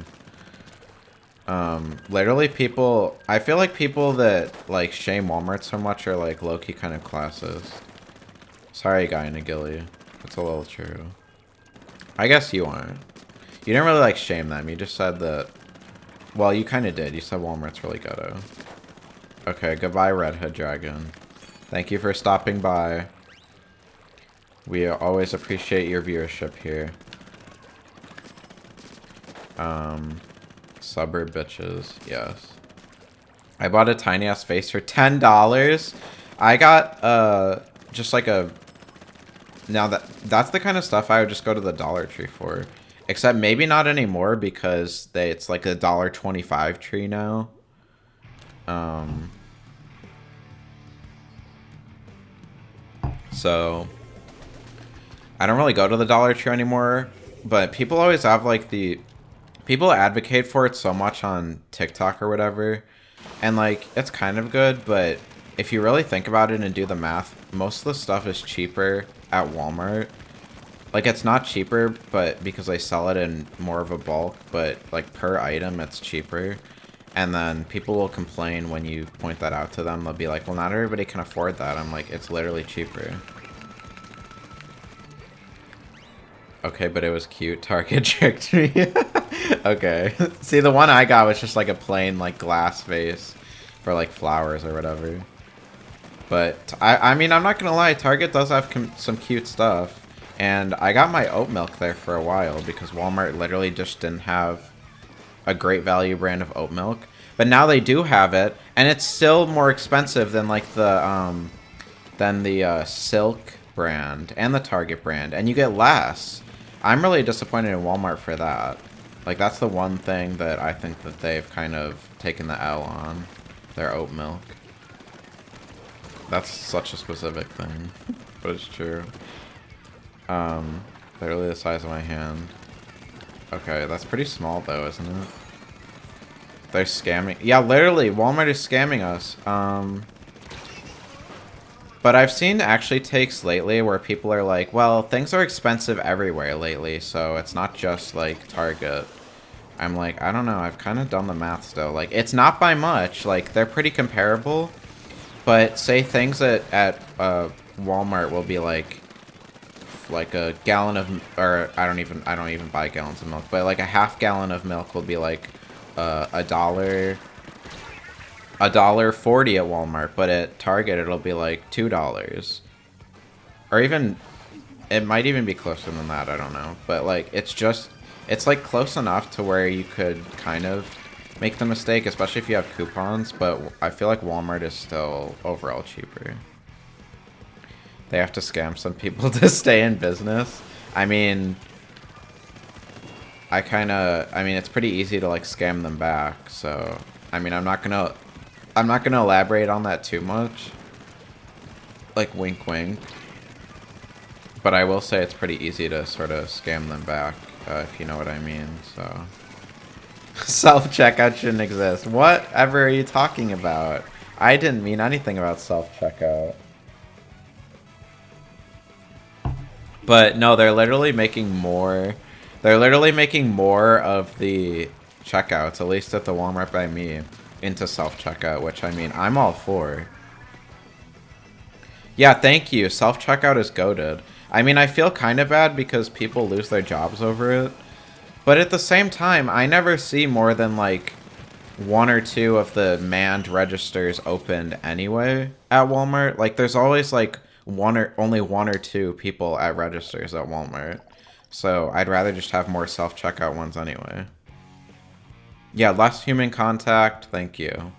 Literally people... I feel like people that, like, shame Walmart so much are, like, low-key kind of classist. Sorry, guy in a ghillie. That's a little true. I guess you aren't. You didn't really, like, shame them. You just said that... Well, you kind of did. You said Walmart's really ghetto. Okay, goodbye, Red Hood Dragon. Thank you for stopping by. We always appreciate your viewership here. Suburb bitches, yes. I bought a tiny ass vase for $10. I got just like a... Now that's the kind of stuff I would just go to the Dollar Tree for. Except maybe not anymore because it's like a $1.25 tree now. So I don't really go to the Dollar Tree anymore, but people always have like people advocate for it so much on TikTok or whatever, and like it's kind of good, but if you really think about it and do the math, most of the stuff is cheaper at Walmart. Like, it's not cheaper, but because they sell it in more of a bulk, but like per item it's cheaper. And then people will complain when you point that out to them. They'll be like, well, not everybody can afford that. I'm like, it's literally cheaper. Okay, but it was cute. Target tricked me. Okay. See, the one I got was just like a plain like glass vase for like flowers or whatever. But I mean, I'm not gonna lie, Target does have some cute stuff. And I got my oat milk there for a while because Walmart literally just didn't have a great value brand of oat milk. But now they do have it, and it's still more expensive than like the Silk brand and the Target brand, and you get less. I'm really disappointed in Walmart for that. Like, that's the one thing that I think that they've kind of taken the L on, their oat milk. That's such a specific thing, but it's true. Literally the size of my hand. Okay, that's pretty small though, isn't it? They're scamming. Yeah, literally, Walmart is scamming us. But I've seen actually takes lately where people are like, well, things are expensive everywhere lately, so it's not just like Target. I'm like, I don't know, I've kind of done the math still. Like, it's not by much, like, they're pretty comparable. But say things at Walmart will be like a gallon of, or I don't even buy gallons of milk, but like a half gallon of milk will be like $1.40 at Walmart, but at Target it'll be like $2, or even it might even be closer than that. I don't know, but like it's like close enough to where you could kind of make the mistake, especially if you have coupons. But I feel like Walmart is still overall cheaper. They have to scam some people to stay in business. I mean, it's pretty easy to like scam them back. So, I mean, I'm not gonna elaborate on that too much. Like, wink, wink. But I will say it's pretty easy to sort of scam them back, if you know what I mean. So, self-checkout shouldn't exist. Whatever are you talking about? I didn't mean anything about self-checkout. But no, they're literally making more. They're literally making more of the checkouts, at least at the Walmart by me, into self-checkout, which, I mean, I'm all for. Yeah, thank you. Self-checkout is goated. I mean, I feel kind of bad because people lose their jobs over it. But at the same time, I never see more than like one or two of the manned registers opened anyway at Walmart. Like there's always like only one or two people at registers at Walmart. So I'd rather just have more self-checkout ones anyway. Yeah, less human contact, thank you.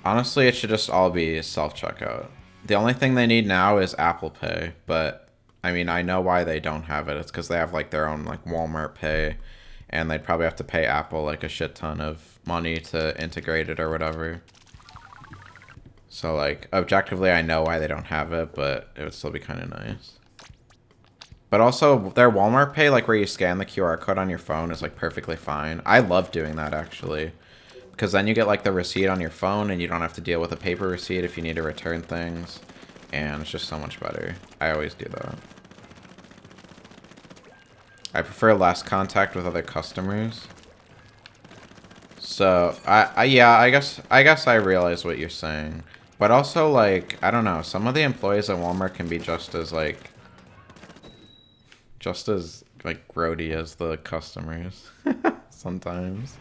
Honestly, it should just all be self-checkout. The only thing they need now is Apple Pay, but I mean, I know why they don't have it. It's because they have like their own like Walmart Pay, and they'd probably have to pay Apple like a shit ton of money to integrate it or whatever. So like, objectively, I know why they don't have it, but it would still be kind of nice. But also, their Walmart Pay, like where you scan the QR code on your phone, is like perfectly fine. I love doing that actually. Because then you get like the receipt on your phone and you don't have to deal with a paper receipt if you need to return things. And it's just so much better. I always do that. I prefer less contact with other customers. So, yeah, I guess I realize what you're saying. But also, like, I don't know, some of the employees at Walmart can be just as grody as the customers. Sometimes.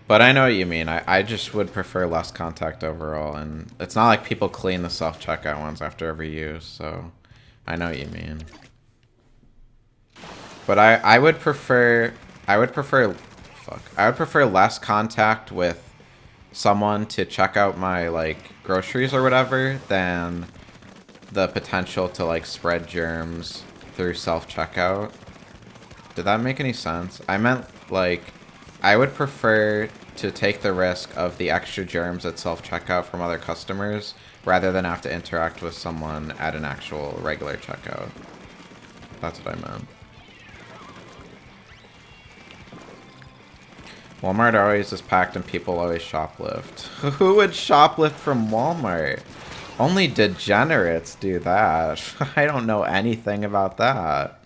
But I know what you mean. I just would prefer less contact overall, and it's not like people clean the self-checkout ones after every use, so I know what you mean. But I would prefer less contact with someone to check out my like groceries or whatever than the potential to like spread germs through self-checkout. Did that make any sense? I meant like I would prefer to take the risk of the extra germs at self-checkout from other customers rather than have to interact with someone at an actual regular checkout. That's what I meant. Walmart always is packed and people always shoplift. Who would shoplift from Walmart? Only degenerates do that. I don't know anything about that.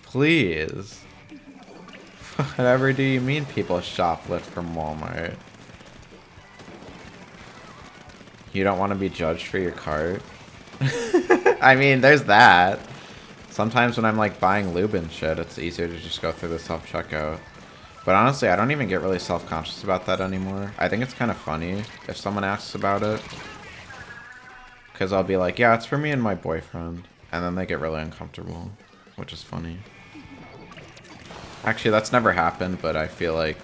Please. Whatever do you mean people shoplift from Walmart? You don't want to be judged for your cart? I mean, there's that. Sometimes when I'm like buying lube and shit, it's easier to just go through the self-checkout. But honestly, I don't even get really self-conscious about that anymore. I think it's kind of funny if someone asks about it. Because I'll be like, yeah, it's for me and my boyfriend. And then they get really uncomfortable, which is funny. Actually, that's never happened, but I feel like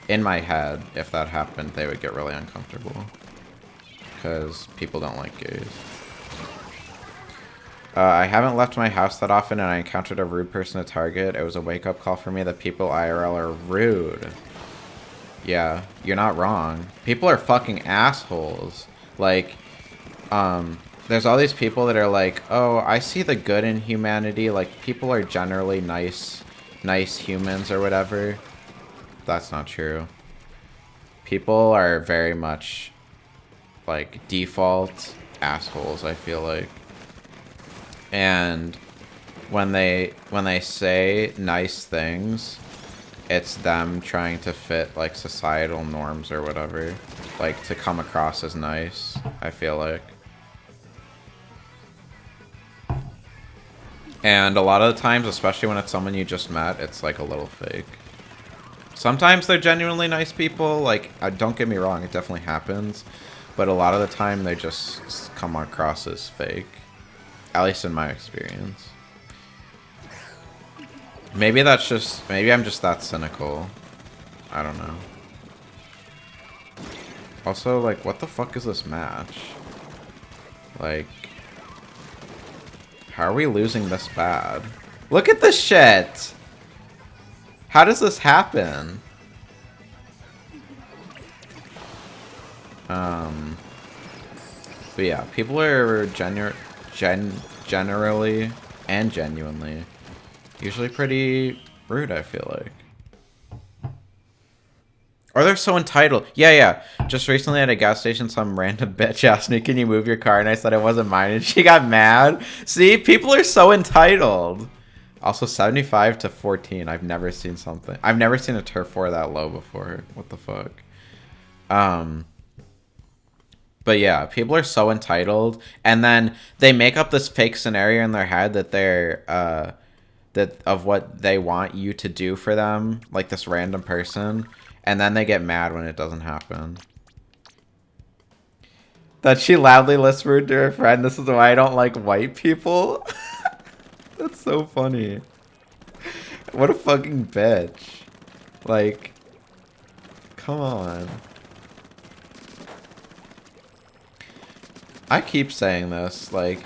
in my head, if that happened, they would get really uncomfortable. Because people don't like gays. I haven't left my house that often, and I encountered a rude person at Target. It was a wake-up call for me that people IRL are rude. Yeah, you're not wrong. People are fucking assholes. Like, there's all these people that are like, oh, I see the good in humanity. Like, people are generally nice humans or whatever. That's not true. People are very much, like, default assholes, I feel like. And when they say nice things, it's them trying to fit like societal norms or whatever, like to come across as nice, I feel like. And a lot of the times, especially when it's someone you just met, it's like a little fake. Sometimes they're genuinely nice people, like, don't get me wrong, it definitely happens, but a lot of the time they just come across as fake. At least in my experience. Maybe I'm just that cynical. I don't know. Also, like, what the fuck is this match? Like, how are we losing this bad? Look at this shit! How does this happen? But yeah, people are generally and genuinely usually pretty rude, I feel like. Or they're so entitled. Yeah. Just recently at a gas station, some random bitch asked me, can you move your car? And I said it wasn't mine, and she got mad. See, people are so entitled. Also, 75 to 14. I've never seen a turf war that low before. What the fuck? But yeah, people are so entitled, and then they make up this fake scenario in their head that they're that of what they want you to do for them, like this random person, and then they get mad when it doesn't happen. That she loudly whispered to her friend, "This is why I don't like white people." That's so funny. What a fucking bitch. Like, come on. I keep saying this, like,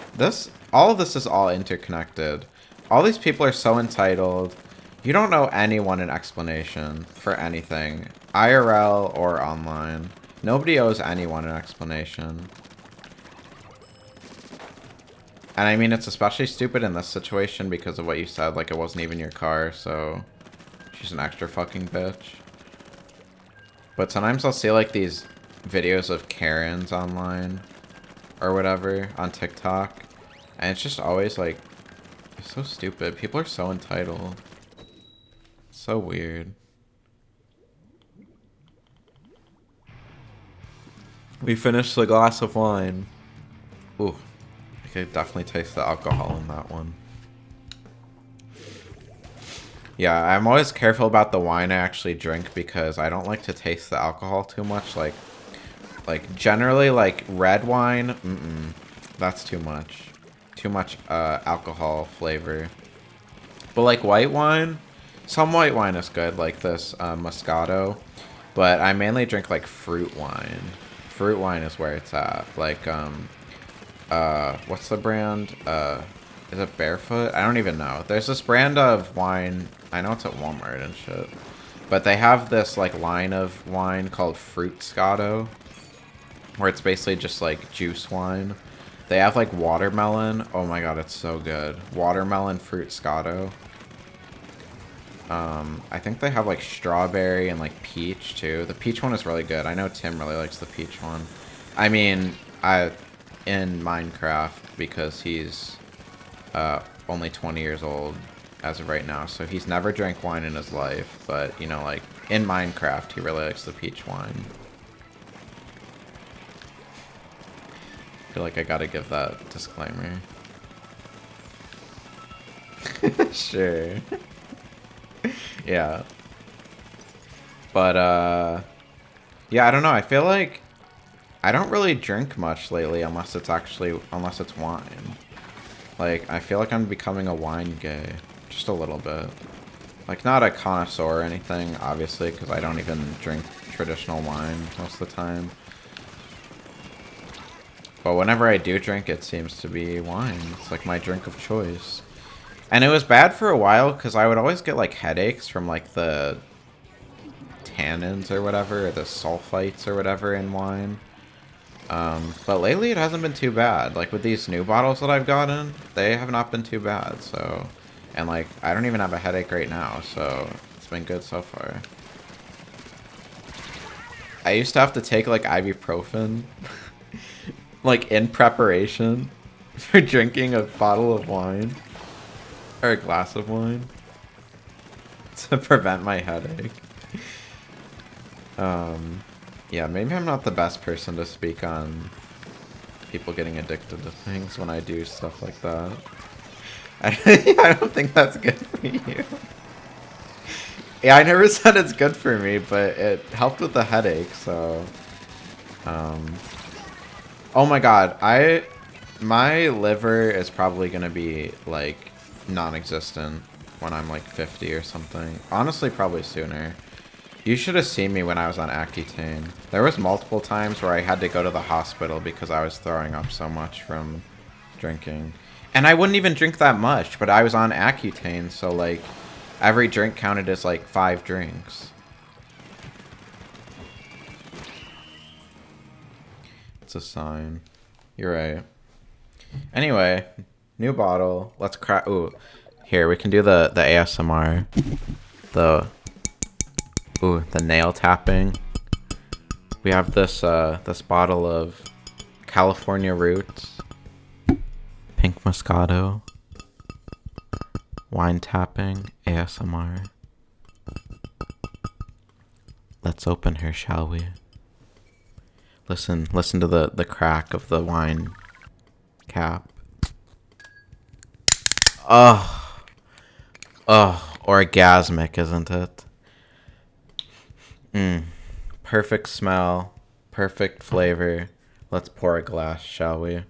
all of this is all interconnected. All these people are so entitled. You don't know anyone an explanation for anything, IRL or online. Nobody owes anyone an explanation. And I mean, it's especially stupid in this situation because of what you said, like it wasn't even your car, so she's an extra fucking bitch. But sometimes I'll see like these videos of Karens online or whatever on TikTok, and it's just always like, it's so stupid. People are so entitled. So weird. We finished the glass of wine. Ooh, I could definitely taste the alcohol in that one. Yeah, I'm always careful about the wine I actually drink because I don't like to taste the alcohol too much. Like generally, like red wine, that's too much. Too much alcohol flavor. But like white wine, some white wine is good, like this Moscato. But I mainly drink like fruit wine. Fruit wine is where it's at. Like what's the brand? Is it Barefoot? I don't even know. There's this brand of wine. I know it's at Walmart and shit. But they have this like line of wine called Fruit Scotto, where it's basically just like juice wine. They have like watermelon. Oh my god, it's so good. Watermelon Fruit Scotto. I think they have like strawberry and like peach too. The peach one is really good. I know Tim really likes the peach one. I mean, in Minecraft, because he's only 20 years old as of right now, so he's never drank wine in his life, but you know, like in Minecraft he really likes the peach wine. I feel like I gotta give that disclaimer. Sure. Yeah. But yeah, I don't know, I feel like I don't really drink much lately unless it's wine. Like, I feel like I'm becoming a wine gay. Just a little bit. Like, not a connoisseur or anything, obviously, because I don't even drink traditional wine most of the time. But whenever I do drink, it seems to be wine. It's like my drink of choice. And it was bad for a while, because I would always get, like, headaches from, like, the tannins or whatever, or the sulfites or whatever in wine. But lately it hasn't been too bad. Like with these new bottles that I've gotten, they have not been too bad, so. And like, I don't even have a headache right now, so it's been good so far. I used to have to take like ibuprofen, like in preparation for drinking a bottle of wine, or a glass of wine, to prevent my headache. Yeah, maybe I'm not the best person to speak on people getting addicted to things when I do stuff like that. I don't think that's good for you. Yeah, I never said it's good for me, but it helped with the headache, so... Oh my god, my liver is probably gonna be, like, non-existent when I'm, like, 50 or something. Honestly, probably sooner. You should have seen me when I was on Accutane. There was multiple times where I had to go to the hospital because I was throwing up so much from drinking. And I wouldn't even drink that much, but I was on Accutane, so like every drink counted as like 5 drinks. It's a sign. You're right. Anyway, new bottle. Let's crack. Ooh, here we can do the ASMR. The nail tapping. We have this this bottle of California Roots, Pink Moscato, wine tapping, ASMR. Let's open her, shall we? Listen to the crack of the wine cap. Oh, orgasmic, isn't it? Perfect smell, perfect flavor. Let's pour a glass, shall we?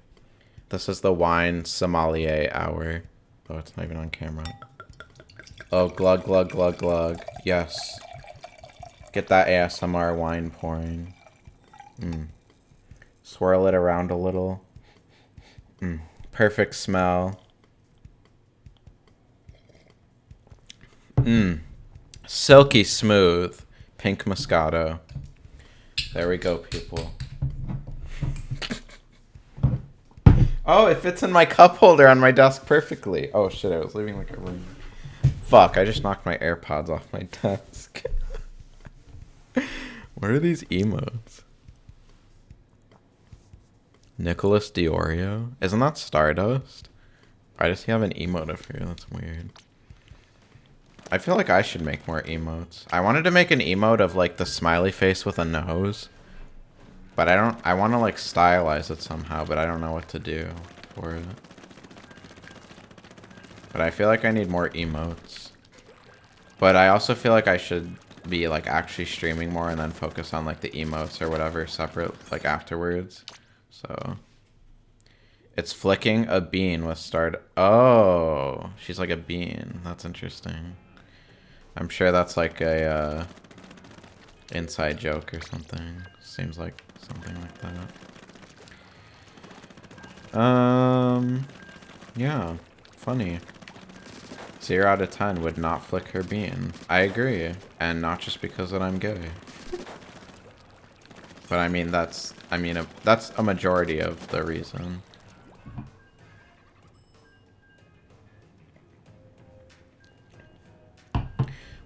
This is the wine sommelier hour. Oh, it's not even on camera. Oh, glug, glug, glug, glug. Yes. Get that ASMR wine pouring. Swirl it around a little. Perfect smell. Silky smooth. Pink Moscato. There we go, people. Oh, it fits in my cup holder on my desk perfectly. Oh shit, I was leaving like a room. Fuck, I just knocked my AirPods off my desk. What are these emotes? Nicholas Diorio? Isn't that Stardust? Why does he have an emote of her? That's weird. I feel like I should make more emotes. I wanted to make an emote of like the smiley face with a nose. But I want to like stylize it somehow, but I don't know what to do for it. But I feel like I need more emotes. But I also feel like I should be like actually streaming more and then focus on like the emotes or whatever separate like afterwards. So it's flicking a bean with start. Oh, she's like a bean. That's interesting. I'm sure that's like a inside joke or something. Seems like something like that. Yeah, funny. 0 out of 10 would not flick her bean. I agree, and not just because that I'm gay. But I mean that's a majority of the reason.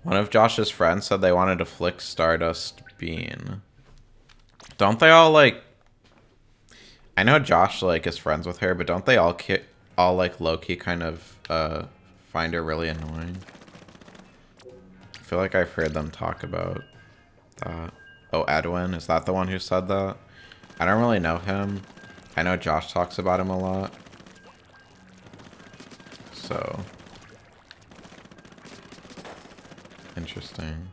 One of Josh's friends said they wanted to flick Stardust bean. Don't they all like? I know Josh like is friends with her, but don't they all like low-key kind of find her really annoying? I feel like I've heard them talk about that. Oh, Edwin, is that the one who said that? I don't really know him. I know Josh talks about him a lot. So interesting.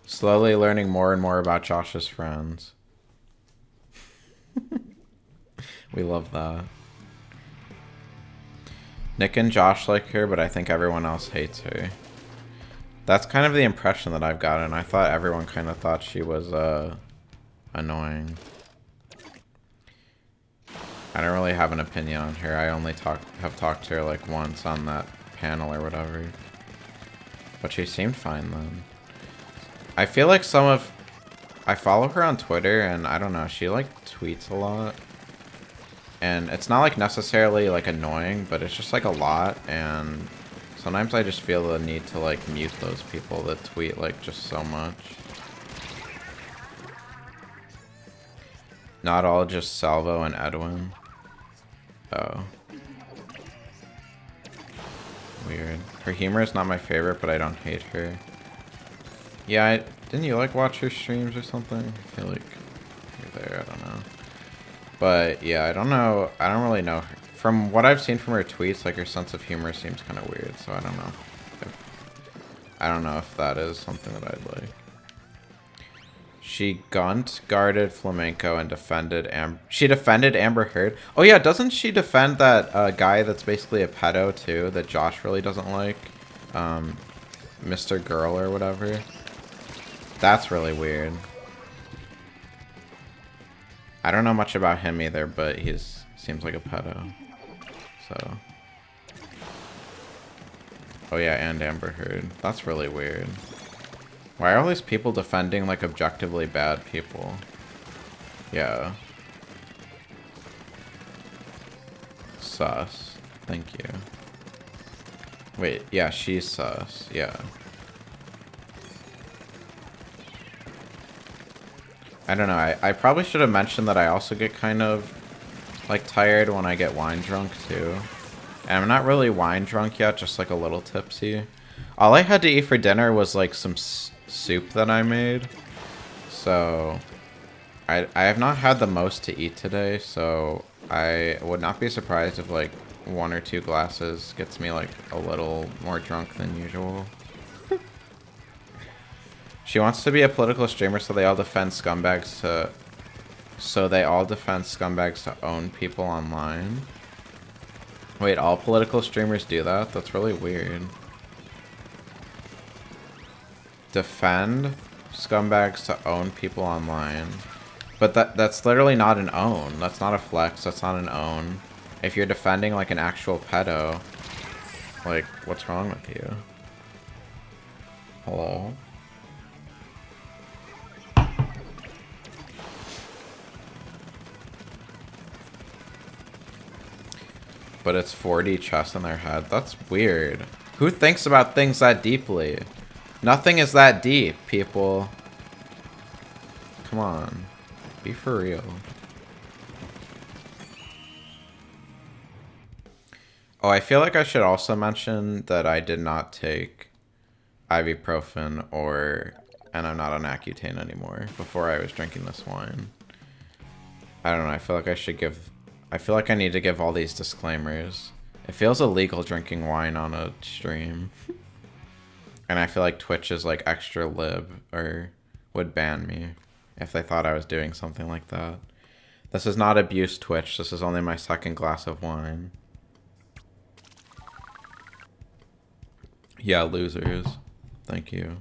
Slowly learning more and more about Josh's friends. We love that. Nick and Josh like her, but I think everyone else hates her. That's kind of the impression that I've gotten. I thought everyone kind of thought she was annoying. I don't really have an opinion on her. I only have talked to her like once on that panel or whatever. But she seemed fine then. I feel like I follow her on Twitter and I don't know, she like tweets a lot. And it's not like necessarily like annoying, but it's just like a lot, and sometimes I just feel the need to like mute those people that tweet like just so much. Not all just Salvo and Edwin. Oh. Weird. Her humor is not my favorite, but I don't hate her. Yeah, didn't you like watch her streams or something? I feel like you're there, I don't know. But yeah, I don't know. I don't really know. From what I've seen from her tweets, like her sense of humor seems kind of weird. So I don't know. I don't know if that is something that I'd like. She guarded Flamenco and defended She defended Amber Heard. Oh yeah, doesn't she defend that guy that's basically a pedo too? That Josh really doesn't like, Mr. Girl or whatever. That's really weird. I don't know much about him either, but seems like a pedo. So. Oh yeah, and Amber Heard. That's really weird. Why are all these people defending like objectively bad people? Yeah. Sus. Thank you. Wait, yeah, she's sus. Yeah. I don't know, I probably should have mentioned that I also get kind of, like, tired when I get wine drunk, too. And I'm not really wine drunk yet, just, like, a little tipsy. All I had to eat for dinner was, like, some soup that I made. So, I have not had the most to eat today, so I would not be surprised if like 1 or 2 glasses gets me like a little more drunk than usual. She wants to be a political streamer so they all defend scumbags to... So they all defend scumbags to own people online. Wait, all political streamers do that? That's really weird. Defend scumbags to own people online. But that's literally not an own. That's not a flex. That's not an own. If you're defending like an actual pedo, like, what's wrong with you? Hello? But it's 4D chess in their head. That's weird. Who thinks about things that deeply? Nothing is that deep, people. Come on. Be for real. Oh, I feel like I should also mention that I did not take ibuprofen and I'm not on Accutane anymore before I was drinking this wine. I don't know, I feel like I feel like I need to give all these disclaimers. It feels illegal drinking wine on a stream. And I feel like Twitch is like extra lib or would ban me if they thought I was doing something like that. This is not abuse Twitch. This is only my second glass of wine. Yeah, losers. Thank you.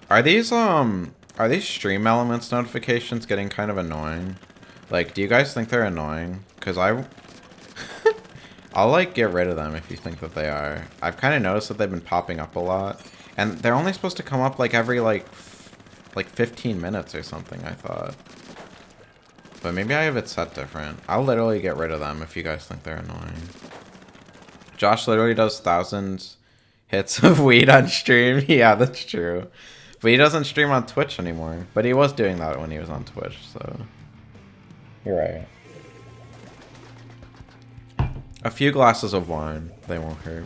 Are these stream elements notifications getting kind of annoying? Like, do you guys think they're annoying? Because I'll like get rid of them if you think that they are. I've kind of noticed that they've been popping up a lot. And they're only supposed to come up like every like 15 minutes or something, I thought. But maybe I have it set different. I'll literally get rid of them if you guys think they're annoying. Josh literally does thousands hits of weed on stream. Yeah, that's true. But he doesn't stream on Twitch anymore. But he was doing that when he was on Twitch, so... You're right. A few glasses of wine. They won't hurt.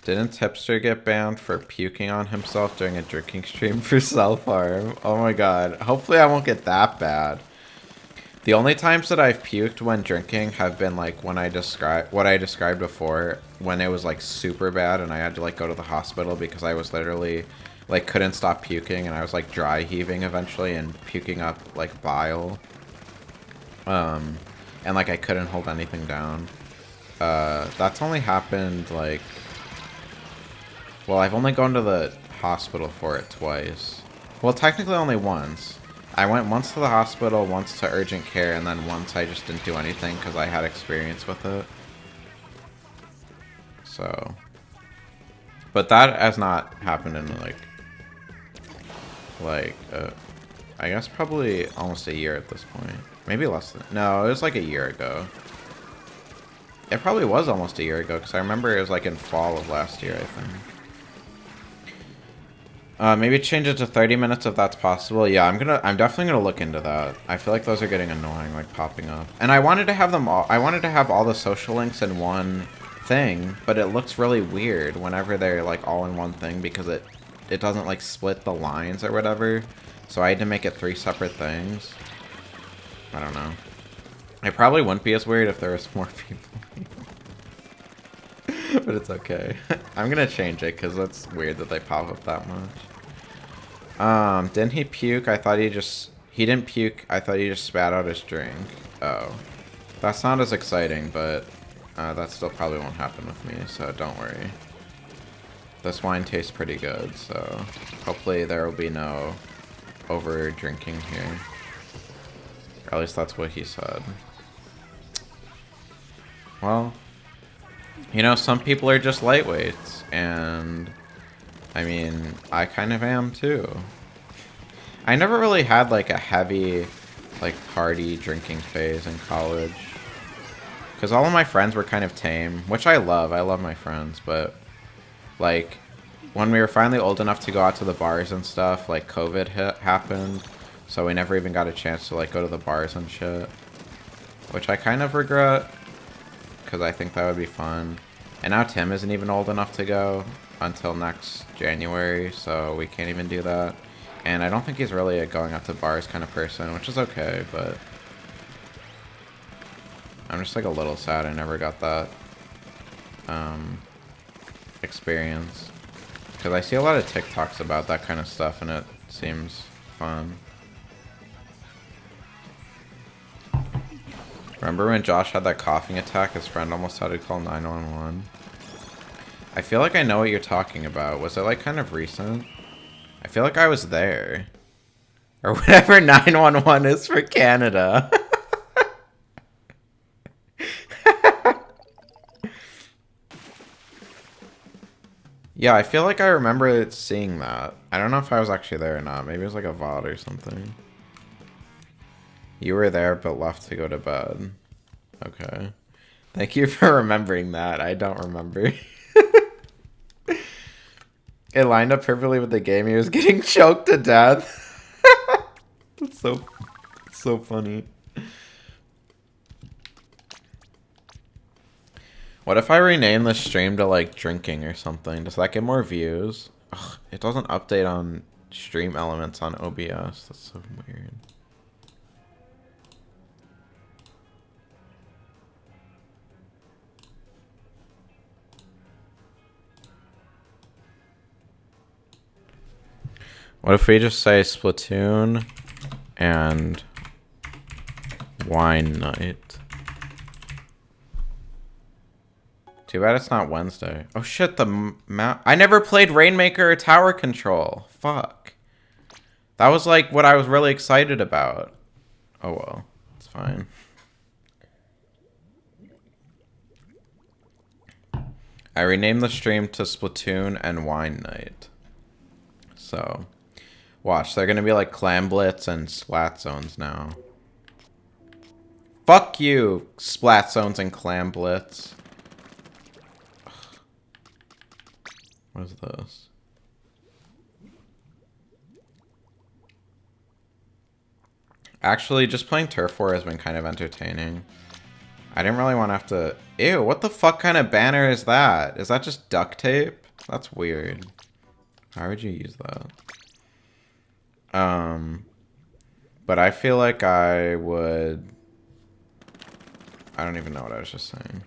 Didn't Tipster get banned for puking on himself during a drinking stream for self-harm? Oh my god. Hopefully I won't get that bad. The only times that I've puked when drinking have been like when what I described before, when it was like super bad and I had to like go to the hospital because I was literally like couldn't stop puking and I was like dry heaving eventually and puking up like bile. And like I couldn't hold anything down. That's only happened like... Well, I've only gone to the hospital for it twice. Well, technically only once. I went once to the hospital, once to urgent care, and then once I just didn't do anything because I had experience with it. So... But that has not happened in I guess probably almost a year at this point. Maybe less than... No, it was like a year ago. It probably was almost a year ago because I remember it was like in fall of last year, I think. Maybe change it to 30 minutes if that's possible. Yeah, I'm definitely gonna look into that. I feel like those are getting annoying, like popping up. And I wanted to have them all. I wanted to have all the social links in one thing, but it looks really weird whenever they're like all in one thing because it doesn't like split the lines or whatever. So I had to make it 3 separate things. I don't know. It probably wouldn't be as weird if there was more people. But it's okay. I'm gonna change it because that's weird that they pop up that much. Didn't he puke? I thought he didn't puke. I thought he just spat out his drink. Oh. That's not as exciting, but that still probably won't happen with me, so don't worry. This wine tastes pretty good, so hopefully there will be no over drinking here. Or at least that's what he said. Well, you know, some people are just lightweights, and I mean, I kind of am too. I never really had like a heavy, like party drinking phase in college. Because all of my friends were kind of tame, which I love. I love my friends, but like when we were finally old enough to go out to the bars and stuff, like COVID happened, so we never even got a chance to like go to the bars and shit. Which I kind of regret, because I think that would be fun. And now Tim isn't even old enough to go, until next January, so we can't even do that. And I don't think he's really a going out to bars kind of person, which is okay, but I'm just like a little sad I never got that experience. Because I see a lot of TikToks about that kind of stuff, and it seems fun. Remember when Josh had that coughing attack? His friend almost had to call 911. I feel like I know what you're talking about. Was it like kind of recent? I feel like I was there. Or whatever 911 is for Canada. Yeah, I feel like I remember seeing that. I don't know if I was actually there or not. Maybe it was like a VOD or something. You were there but left to go to bed. Okay. Thank you for remembering that. I don't remember. It lined up perfectly with the game. He was getting choked to death. That's so funny. What if I rename the stream to like drinking or something? Does that get more views? Ugh, it doesn't update on stream elements on OBS. That's so weird. What if we just say Splatoon and wine night? Too bad it's not Wednesday. Oh shit, I never played Rainmaker or Tower Control. Fuck. That was like what I was really excited about. Oh well, it's fine. I renamed the stream to Splatoon and wine night. So, watch, they're gonna be like Clam Blitz and Splat Zones now. Fuck you, Splat Zones and Clam Blitz. What is this? Actually, just playing Turf War has been kind of entertaining. I didn't really want to have to... Ew, what the fuck kind of banner is that? Is that just duct tape? That's weird. Why would you use that? But I feel like I would... I don't even know what I was just saying.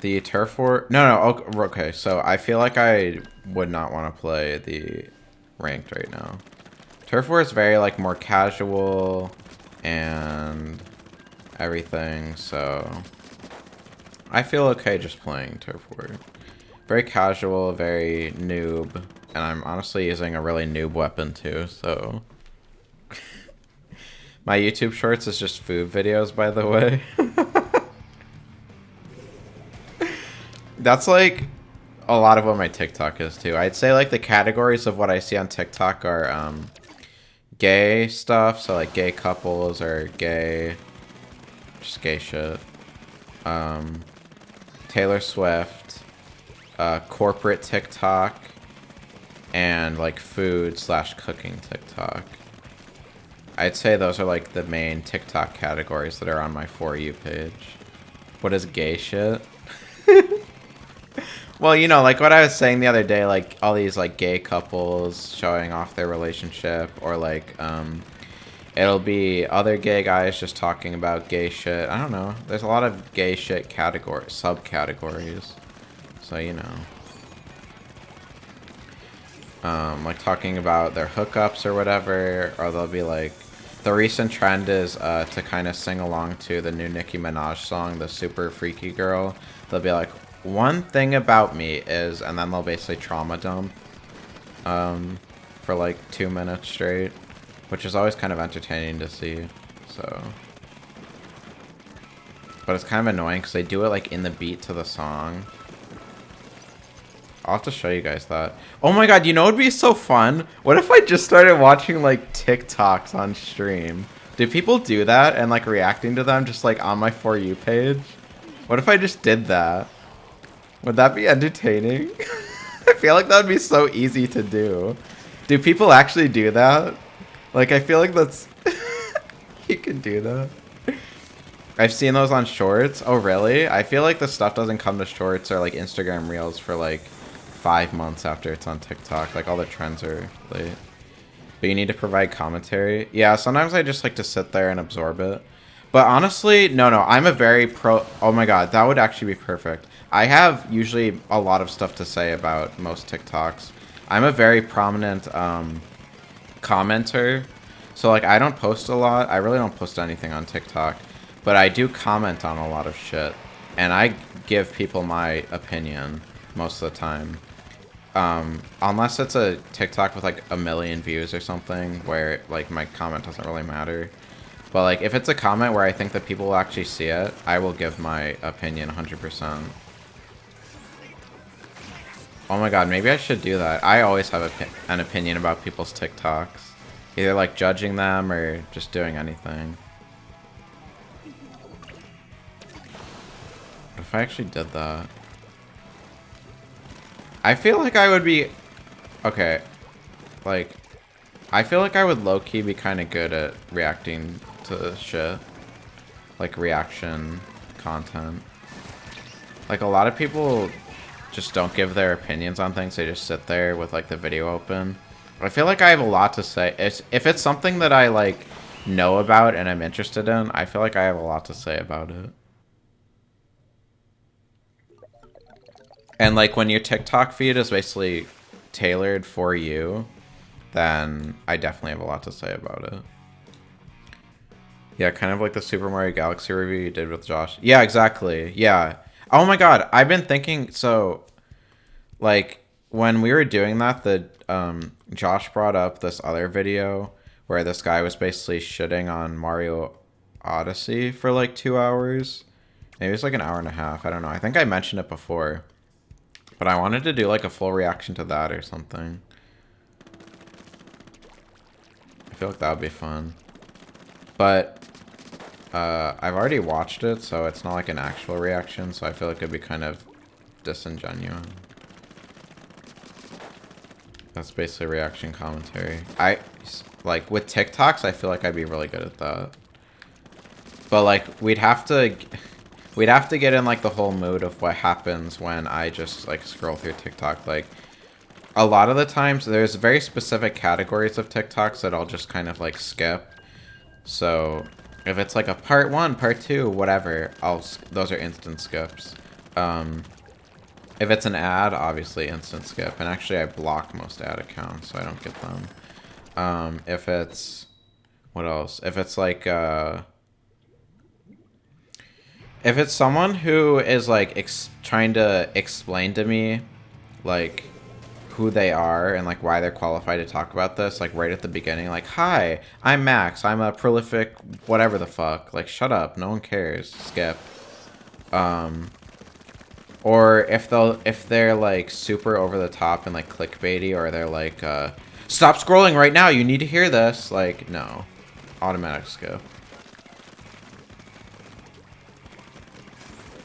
The Turf War... No, okay, so I feel like I would not want to play the ranked right now. Turf War is very, like, more casual and everything, so... I feel okay just playing Turf War. Very casual, very noob, and I'm honestly using a really noob weapon too, so... My YouTube shorts is just food videos, by the way. That's like a lot of what my TikTok is too. I'd say like the categories of what I see on TikTok are gay stuff, so like gay couples or gay, just gay shit. Taylor Swift, corporate TikTok, and like food/cooking TikTok. I'd say those are like the main TikTok categories that are on my For You page. What is gay shit? Well, you know, like what I was saying the other day, like all these like gay couples showing off their relationship, or like it'll be other gay guys just talking about gay shit. I don't know. There's a lot of gay shit categories, subcategories. So, you know. Like talking about their hookups or whatever, or they'll be like, the recent trend is to kind of sing along to the new Nicki Minaj song, The Super Freaky Girl. They'll be like, one thing about me is, and then they'll basically trauma dump for like 2 minutes straight, which is always kind of entertaining to see. So, but it's kind of annoying because they do it like in the beat to the song. I'll have to show you guys that. Oh my god, you know what would be so fun? What if I just started watching like TikToks on stream? Do people do that and like reacting to them just like on my For You page? What if I just did that? Would that be entertaining? I feel like that would be so easy to do. Do people actually do that? Like, I feel like that's... You can do that. I've seen those on shorts. Oh, really? I feel like the stuff doesn't come to shorts or, like, Instagram Reels for, like, 5 months after it's on TikTok. Like, all the trends are late. But you need to provide commentary. Yeah, sometimes I just like to sit there and absorb it. But honestly, no, I'm a very pro... Oh my god, that would actually be perfect. I have usually a lot of stuff to say about most TikToks. I'm a very prominent commenter. So, like, I don't post a lot. I really don't post anything on TikTok. But I do comment on a lot of shit. And I give people my opinion most of the time. Unless it's a TikTok with like 1 million views or something where like my comment doesn't really matter. But like if it's a comment where I think that people will actually see it, I will give my opinion 100%. Oh my god, maybe I should do that. I always have an opinion about people's TikToks. Either like judging them or just doing anything. What if I actually did that? I feel like I would be... Okay. Like, I feel like I would low-key be kind of good at reacting to shit. Like, reaction content. Like, a lot of people just don't give their opinions on things. They just sit there with, like, the video open. I feel like I have a lot to say. If it's something that I, like, know about and I'm interested in, I feel like I have a lot to say about it. And, like, when your TikTok feed is basically tailored for you, then I definitely have a lot to say about it. Yeah, kind of like the Super Mario Galaxy review you did with Josh. Yeah, exactly. Yeah. Oh my god, I've been thinking, so, like, when we were doing that, Josh brought up this other video where this guy was basically shitting on Mario Odyssey for, like, 2 hours. Maybe it was, like, an hour and a half. I don't know. I think I mentioned it before. But I wanted to do like a full reaction to that or something. I feel like that would be fun. But I've already watched it, so it's not like an actual reaction, so I feel like it'd be kind of disingenuous. That's basically reaction commentary. Like with TikToks, I feel like I'd be really good at that. But like we'd have to get in like the whole mood of what happens when I just like scroll through TikTok. Like a lot of the times there's very specific categories of TikToks that I'll just kind of like skip. So if it's like a part 1, part 2, whatever, those are instant skips. If it's an ad, obviously instant skip. And actually I block most ad accounts so I don't get them. If it's, what else? If it's like, if it's someone who is, like, trying to explain to me, like, who they are and, like, why they're qualified to talk about this, like, right at the beginning, like, hi, I'm Max, I'm a prolific whatever the fuck. Like, shut up, no one cares. Skip. Or if they're, like, super over the top and, like, clickbaity, or they're, like, stop scrolling right now, you need to hear this. Like, no. Automatic skip.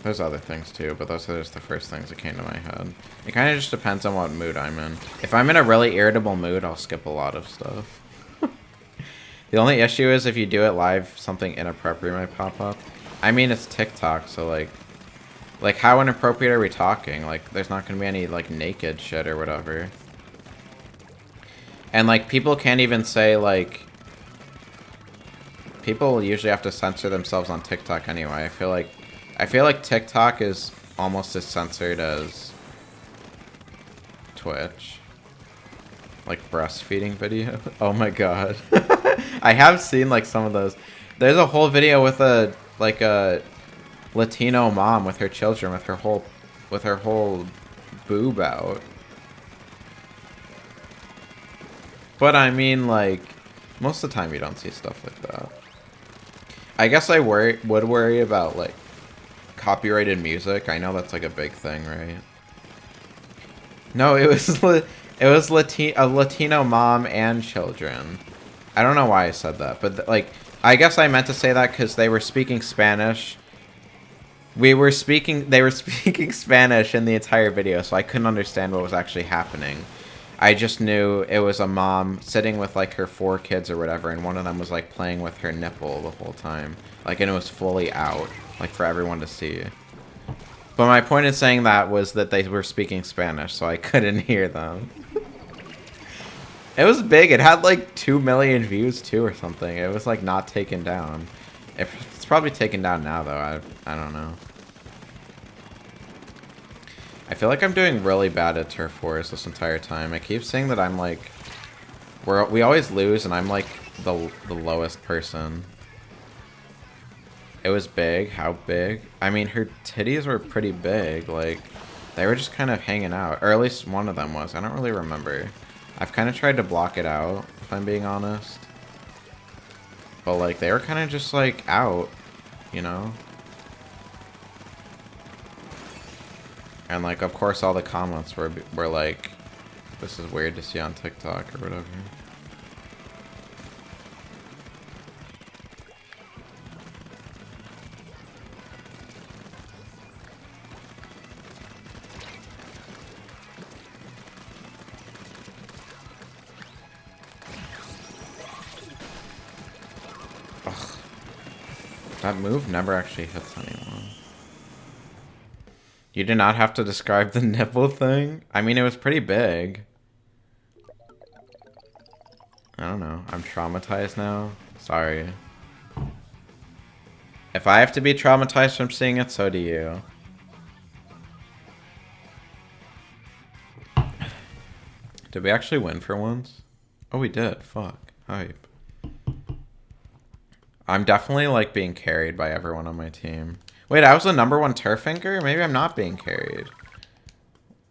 There's other things too, but those are just the first things that came to my head. It kind of just depends on what mood I'm in. If I'm in a really irritable mood, I'll skip a lot of stuff. The only issue is if you do it live, something inappropriate might pop up. I mean, it's TikTok, so like how inappropriate are we talking? Like, there's not gonna be any, like, naked shit or whatever. And, like, people can't even say, like... People usually have to censor themselves on TikTok anyway. I feel like TikTok is almost as censored as Twitch. Like breastfeeding video. Oh my god. I have seen like some of those. There's a whole video with a Latino mom with her children with her whole boob out. But I mean, like, most of the time you don't see stuff like that. I guess I would worry about like copyrighted music. I know that's like a big thing, right? No, it was a Latino mom and children. I don't know why I said that, but like I guess I meant to say that because they were speaking Spanish. They were speaking Spanish in the entire video, so I couldn't understand what was actually happening. I just knew it was a mom sitting with like her 4 kids or whatever, and one of them was like playing with her nipple the whole time. Like, and it was fully out, like for everyone to see. But my point in saying that was that they were speaking Spanish, so I couldn't hear them. It was big. It had like 2 million views too or something. It was like not taken down. It's probably taken down now though. I don't know. I feel like I'm doing really bad at Turf Wars this entire time. I keep saying that I'm like... We always lose and I'm like the lowest person. It was big. How big? I mean, her titties were pretty big. Like, they were just kind of hanging out. Or at least one of them was. I don't really remember. I've kind of tried to block it out, if I'm being honest. But, like, they were kind of just, like, out, you know? And, like, of course, all the comments were like, this is weird to see on TikTok or whatever. Ugh. That move never actually hits anyone. You did not have to describe the nipple thing? I mean, it was pretty big. I don't know. I'm traumatized now. Sorry. If I have to be traumatized from seeing it, so do you. Did we actually win for once? Oh, we did. Fuck. Hype. I'm definitely, like, being carried by everyone on my team. Wait, I was the #1 Turfinker? Maybe I'm not being carried.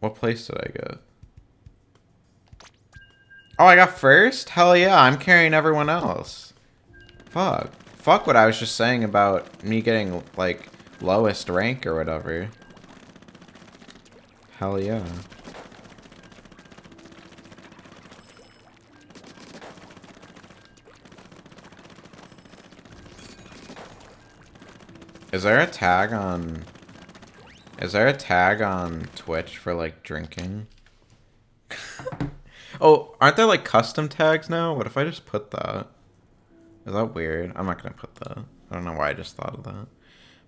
What place did I get? Oh, I got first? Hell yeah, I'm carrying everyone else. Fuck. Fuck what I was just saying about me getting, like, lowest rank or whatever. Hell yeah. Is there a tag on... Is there a tag on Twitch for, like, drinking? Oh, aren't there, like, custom tags now? What if I just put that? Is that weird? I'm not gonna put that. I don't know why I just thought of that.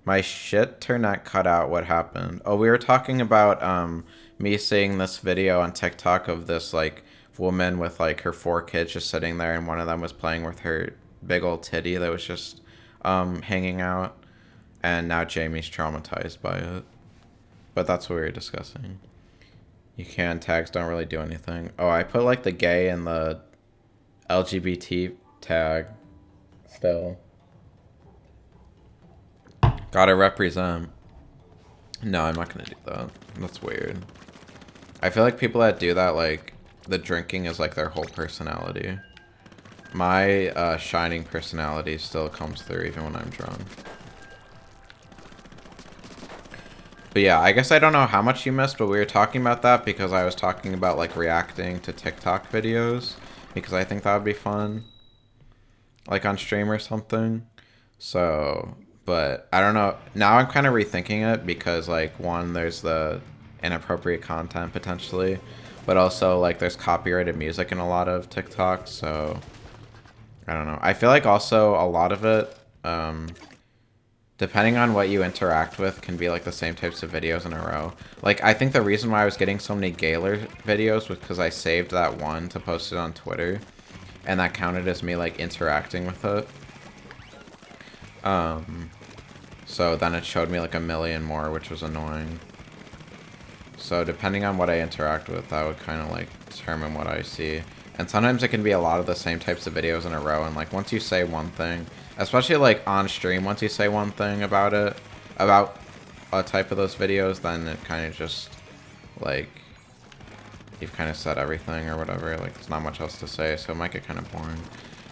My shit Turnet cut out. What happened? Oh, we were talking about, me seeing this video on TikTok of this, like, woman with, like, her 4 kids just sitting there, and one of them was playing with her big old titty that was just, hanging out. And now Jamie's traumatized by it. But that's what we were discussing. You can. Tags don't really do anything. Oh, I put like the gay and the LGBT tag. Still. Gotta represent. No, I'm not gonna do that. That's weird. I feel like people that do that, like, the drinking is like their whole personality. My shining personality still comes through even when I'm drunk. But yeah, I guess I don't know how much you missed, but we were talking about that because I was talking about, like, reacting to TikTok videos. Because I think that would be fun. Like, on stream or something. So, but I don't know. Now I'm kind of rethinking it because, like, one, there's the inappropriate content, potentially. But also, like, there's copyrighted music in a lot of TikToks, so... I don't know. I feel like also a lot of it... depending on what you interact with, can be like the same types of videos in a row. Like, I think the reason why I was getting so many Gaylor videos was because I saved that one to post it on Twitter. And that counted as me, like, interacting with it. So then it showed me, like, 1 million more, which was annoying. So depending on what I interact with, that would kind of, like, determine what I see. And sometimes it can be a lot of the same types of videos in a row. And, like, once you say one thing... Especially, like, on stream, once you say one thing about it, about a type of those videos, then it kind of just, like, you've kind of said everything or whatever. Like, there's not much else to say, so it might get kind of boring.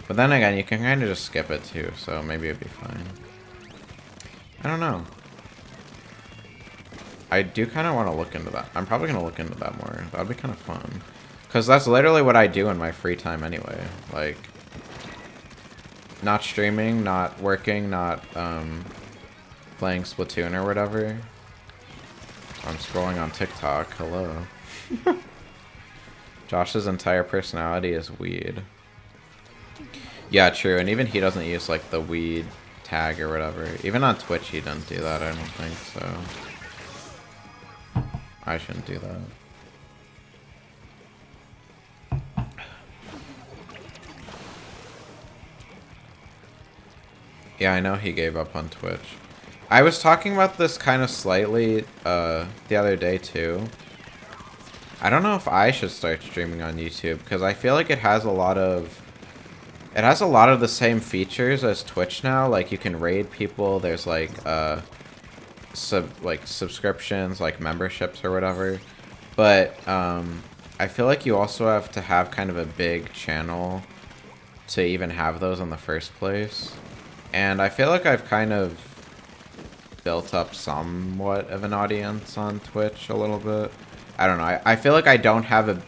But then again, you can kind of just skip it, too, so maybe it'd be fine. I don't know. I do kind of want to look into that. I'm probably going to look into that more. That'd be kind of fun. Because that's literally what I do in my free time anyway. Like... Not streaming, not working, not playing Splatoon or whatever. I'm scrolling on TikTok. Hello. Josh's entire personality is weed. Yeah, true. And even he doesn't use, like, the weed tag or whatever. Even on Twitch he doesn't do that, I don't think, so... I shouldn't do that. Yeah, I know he gave up on Twitch. I was talking about this kind of slightly the other day too. I don't know if I should start streaming on YouTube because I feel like it has a lot of the same features as Twitch now. Like you can raid people. There's like subscriptions, like memberships or whatever. But I feel like you also have to have kind of a big channel to even have those in the first place. And I feel like I've kind of built up somewhat of an audience on Twitch a little bit. I don't know. I feel like I don't have a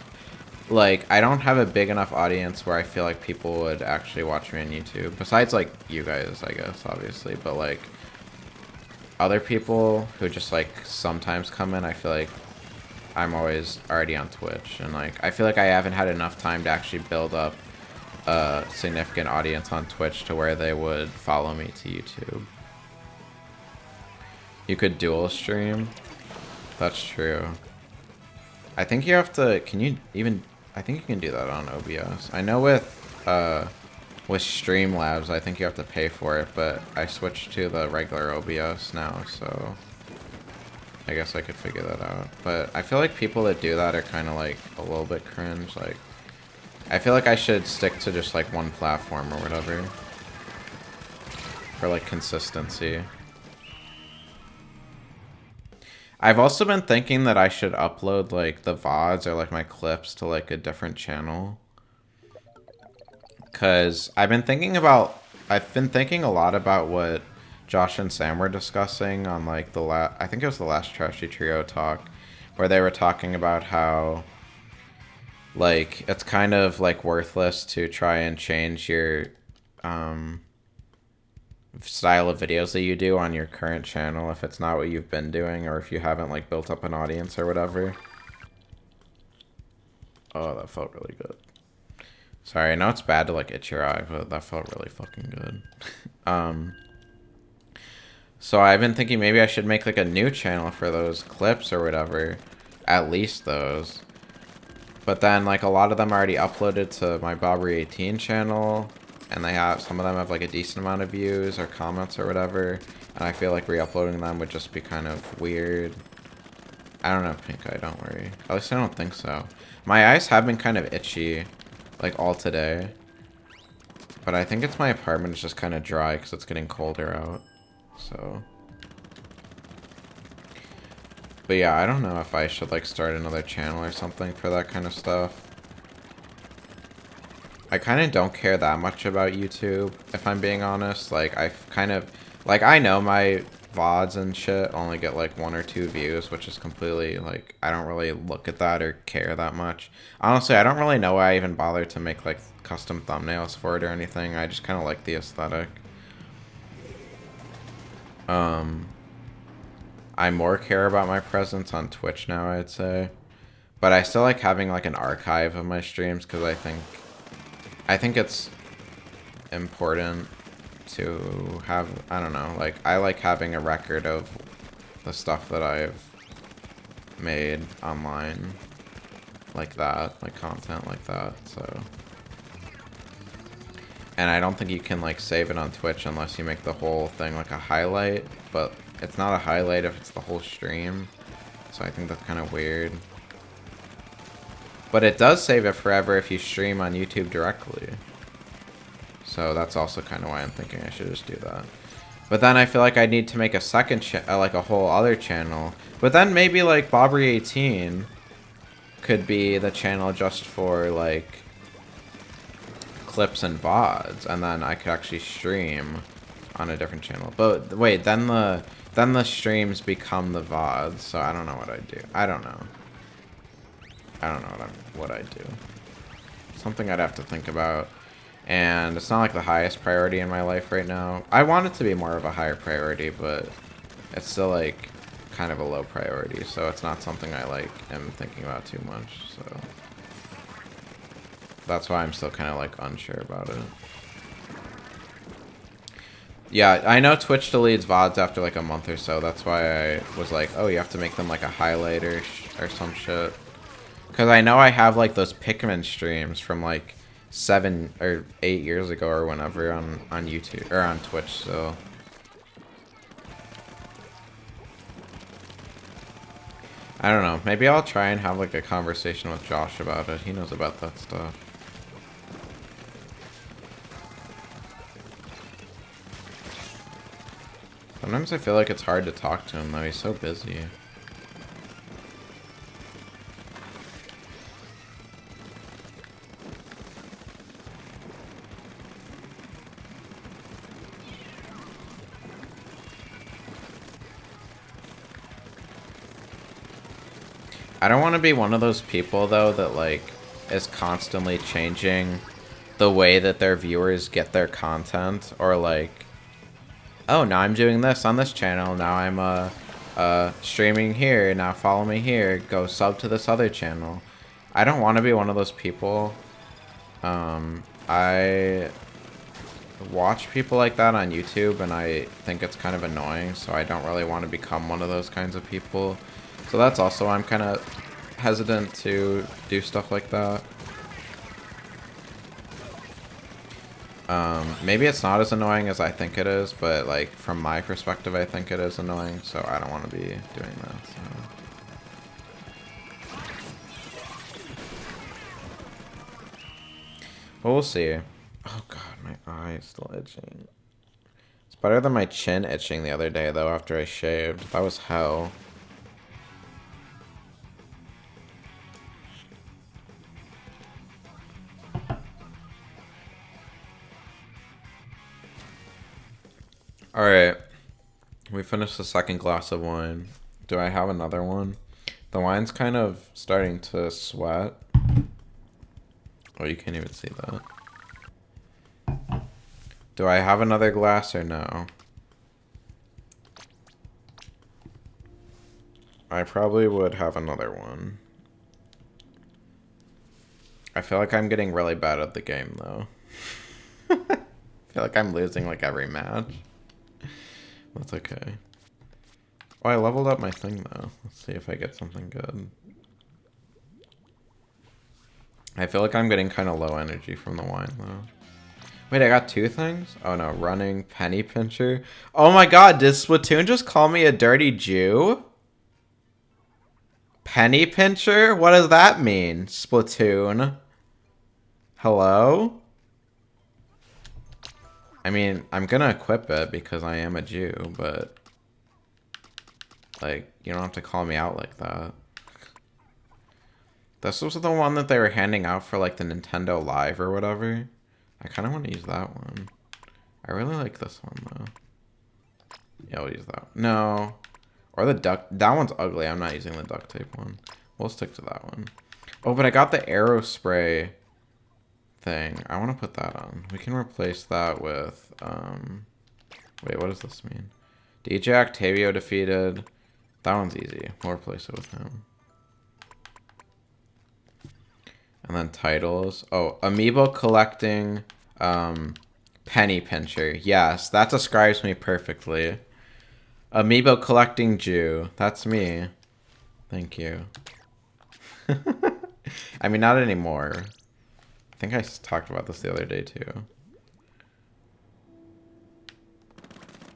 big enough audience where I feel like people would actually watch me on YouTube. Besides like you guys, I guess, obviously, but like other people who just like sometimes come in, I feel like I'm always already on Twitch, and like I feel like I haven't had enough time to actually build up a significant audience on Twitch to where they would follow me to YouTube. You could dual stream. That's true. I think you have to, I think you can do that on OBS. I know with Streamlabs, I think you have to pay for it, but I switched to the regular OBS now, so I guess I could figure that out. But I feel like people that do that are kind of like a little bit cringe. Like, I feel like I should stick to just like one platform or whatever for like consistency. I've also been thinking that I should upload like the VODs or like my clips to like a different channel. Cause I've been thinking a lot about what Josh and Sam were discussing on like I think it was the last Trashy Trio talk, where they were talking about how like it's kind of like worthless to try and change your style of videos that you do on your current channel if it's not what you've been doing, or if you haven't like built up an audience or whatever. Oh, that felt really good. Sorry, I know it's bad to like itch your eye, but that felt really fucking good. So I've been thinking maybe I should make like a new channel for those clips or whatever, at least those. But then like a lot of them are already uploaded to my Bobbery18 channel, and some of them have like a decent amount of views or comments or whatever, and I feel like re-uploading them would just be kind of weird. I don't know, Pink Eye, don't worry. At least I don't think so. My eyes have been kind of itchy, like all today. But I think it's my apartment is just kind of dry because it's getting colder out. So. But yeah, I don't know if I should like start another channel or something for that kind of stuff. I kind of don't care that much about YouTube, if I'm being honest. Like, I know my VODs and shit only get like 1 or 2 views, which is completely, like, I don't really look at that or care that much. Honestly, I don't really know why I even bother to make like custom thumbnails for it or anything. I just kind of like the aesthetic. I more care about my presence on Twitch now, I'd say. But I still like having like an archive of my streams, because I think it's important to have, I don't know, like, I like having a record of the stuff that I've made online, like that, like content like that, so. And I don't think you can like save it on Twitch unless you make the whole thing like a highlight, but it's not a highlight if it's the whole stream, so I think that's kind of weird. But it does save it forever if you stream on YouTube directly. So that's also kind of why I'm thinking I should just do that. But then I feel like I need to make a second like a whole other channel. But then maybe like Bobbery18 could be the channel just for like clips and VODs, and then I could actually stream on a different channel. But wait, then the streams become the VODs, so I don't know what I'd do. I don't know what I'd do. Something I'd have to think about. And it's not like the highest priority in my life right now. I want it to be more of a higher priority, but it's still like kind of a low priority, so it's not something I like am thinking about too much, so that's why I'm still kind of like unsure about it. Yeah, I know Twitch deletes VODs after like a month or so. That's why I was like, oh, you have to make them like a highlighter or some shit. Because I know I have like those Pikmin streams from like 7 or 8 years ago or whenever on YouTube or on Twitch. So I don't know. Maybe I'll try and have like a conversation with Josh about it. He knows about that stuff. Sometimes I feel like it's hard to talk to him though. He's so busy. I don't want to be one of those people though that like is constantly changing the way that their viewers get their content, or like, oh, now I'm doing this on this channel, now I'm streaming here, now follow me here, go sub to this other channel. I don't want to be one of those people. I watch people like that on YouTube and I think it's kind of annoying, so I don't really want to become one of those kinds of people. So that's also why I'm kind of hesitant to do stuff like that. Maybe it's not as annoying as I think it is, but like from my perspective I think it is annoying, so I don't want to be doing that. So. But we'll see. Oh god, my eye is still itching. It's better than my chin itching the other day though after I shaved. That was hell. Alright, we finished the second glass of wine. Do I have another one? The wine's kind of starting to sweat. Oh, you can't even see that. Do I have another glass or no? I probably would have another one. I feel like I'm getting really bad at the game though. I feel like I'm losing like every match. That's okay. Oh, I leveled up my thing though. Let's see if I get something good. I feel like I'm getting kind of low energy from the wine though. Wait, I got two things? Oh no, running, penny pincher. Oh my god, did Splatoon just call me a dirty Jew? Penny pincher? What does that mean, Splatoon? Hello? I mean, I'm gonna equip it because I am a Jew, but like, you don't have to call me out like that. This was the one that they were handing out for like the Nintendo Live or whatever. I kind of want to use that one. I really like this one though. Yeah, I'll use that. No. Or the duct. That one's ugly. I'm not using the duct tape one. We'll stick to that one. Oh, but I got the arrow spray thing. I want to put that on. We can replace that with, wait, what does this mean? DJ Octavio defeated. That one's easy. We'll replace it with him. And then titles. Oh, amiibo collecting, penny pincher. Yes, that describes me perfectly. Amiibo collecting Jew. That's me. Thank you. I mean, not anymore. I think I talked about this the other day too.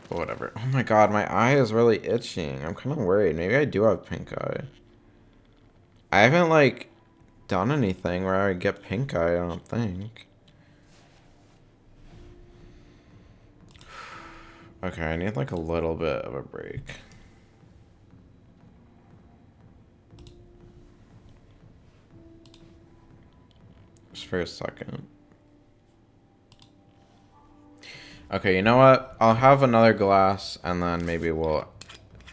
But whatever. Oh my god, my eye is really itching. I'm kind of worried. Maybe I do have pink eye. I haven't like done anything where I get pink eye, I don't think. Okay, I need like a little bit of a break. Just for a second. Okay, you know what? I'll have another glass and then maybe we'll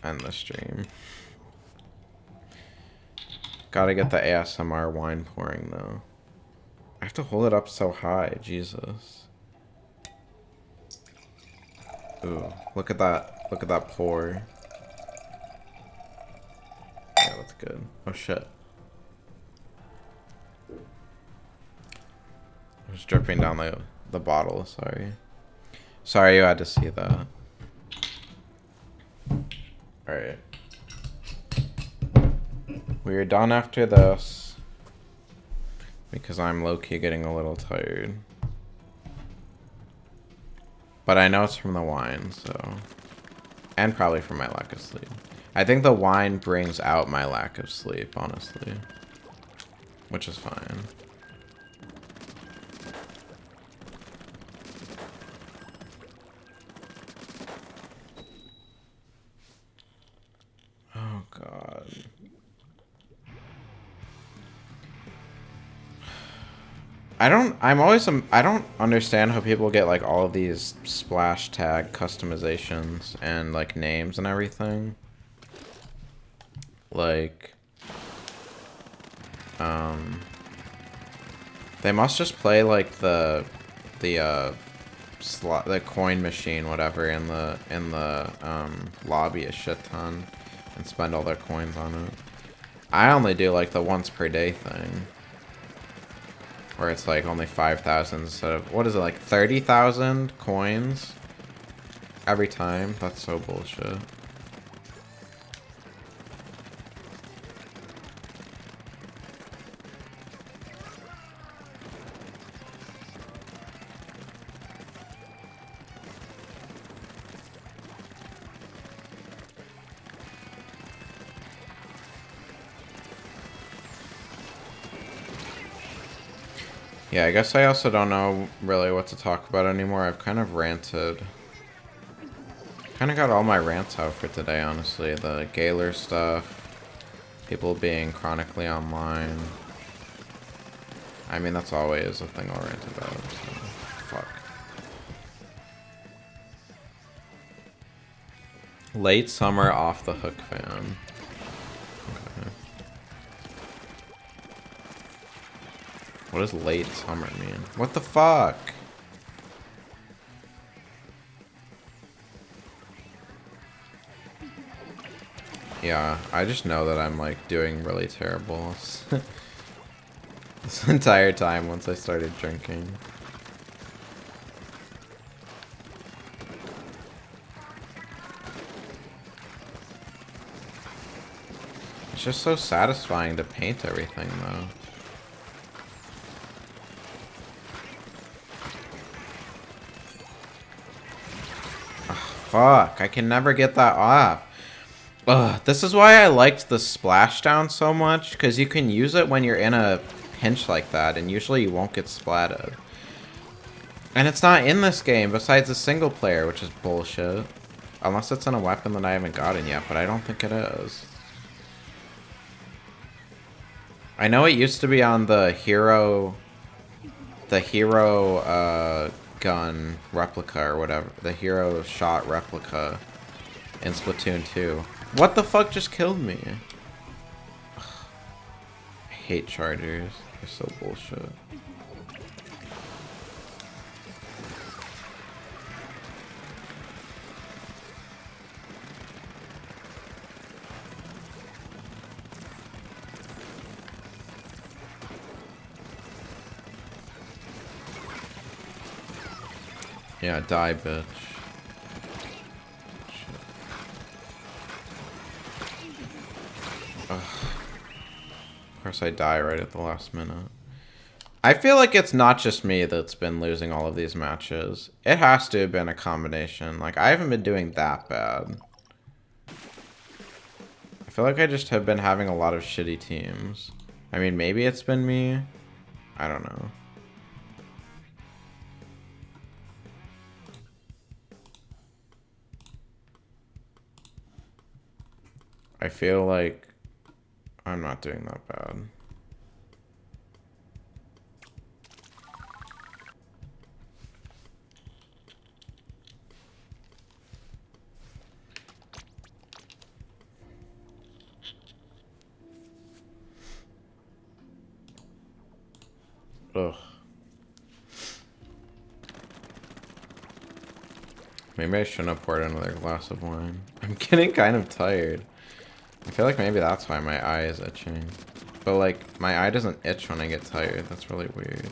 end the stream. Gotta get the ASMR wine pouring though. I have to hold it up so high, Jesus. Ooh, look at that. Look at that pour. Yeah, that's good. Oh shit. It was dripping down the bottle, sorry. Sorry you had to see that. Alright. We're done after this. Because I'm low-key getting a little tired. But I know it's from the wine, so... And probably from my lack of sleep. I think the wine brings out my lack of sleep, honestly. Which is fine. Oh, God. I don't understand how people get, like, all of these splash tag customizations and, like, names and everything. Like, they must just play, like, the coin machine, whatever, in the lobby a shit ton and spend all their coins on it. I only do, like, the once per day thing. Where it's like only 5,000 instead of, what is it, like 30,000 coins every time? That's so bullshit. Yeah, I guess I also don't know really what to talk about anymore. I've kind of ranted. Kind of got all my rants out for today, honestly. The Gaylor stuff. People being chronically online. I mean, that's always a thing I'll rant about, so... Fuck. Late summer off the hook fan. Okay. What does late summer mean? What the fuck? Yeah, I just know that I'm like doing really terrible this entire time once I started drinking. It's just so satisfying to paint everything though. Fuck, I can never get that off. Ugh, this is why I liked the splashdown so much, because you can use it when you're in a pinch like that, and usually you won't get splatted. And it's not in this game, besides the single player, which is bullshit. Unless it's in a weapon that I haven't gotten yet, but I don't think it is. I know it used to be on the hero gun replica or whatever. The hero shot replica in Splatoon 2. What the fuck just killed me? Ugh. I hate chargers. They're so bullshit. Yeah, die, bitch. Ugh. Of course I die right at the last minute. I feel like it's not just me that's been losing all of these matches. It has to have been a combination. Like, I haven't been doing that bad. I feel like I just have been having a lot of shitty teams. I mean, maybe it's been me. I don't know. I feel like I'm not doing that bad. Ugh. Maybe I shouldn't have poured another glass of wine. I'm getting kind of tired. I feel like maybe that's why my eye is itching. But like, my eye doesn't itch when I get tired. That's really weird.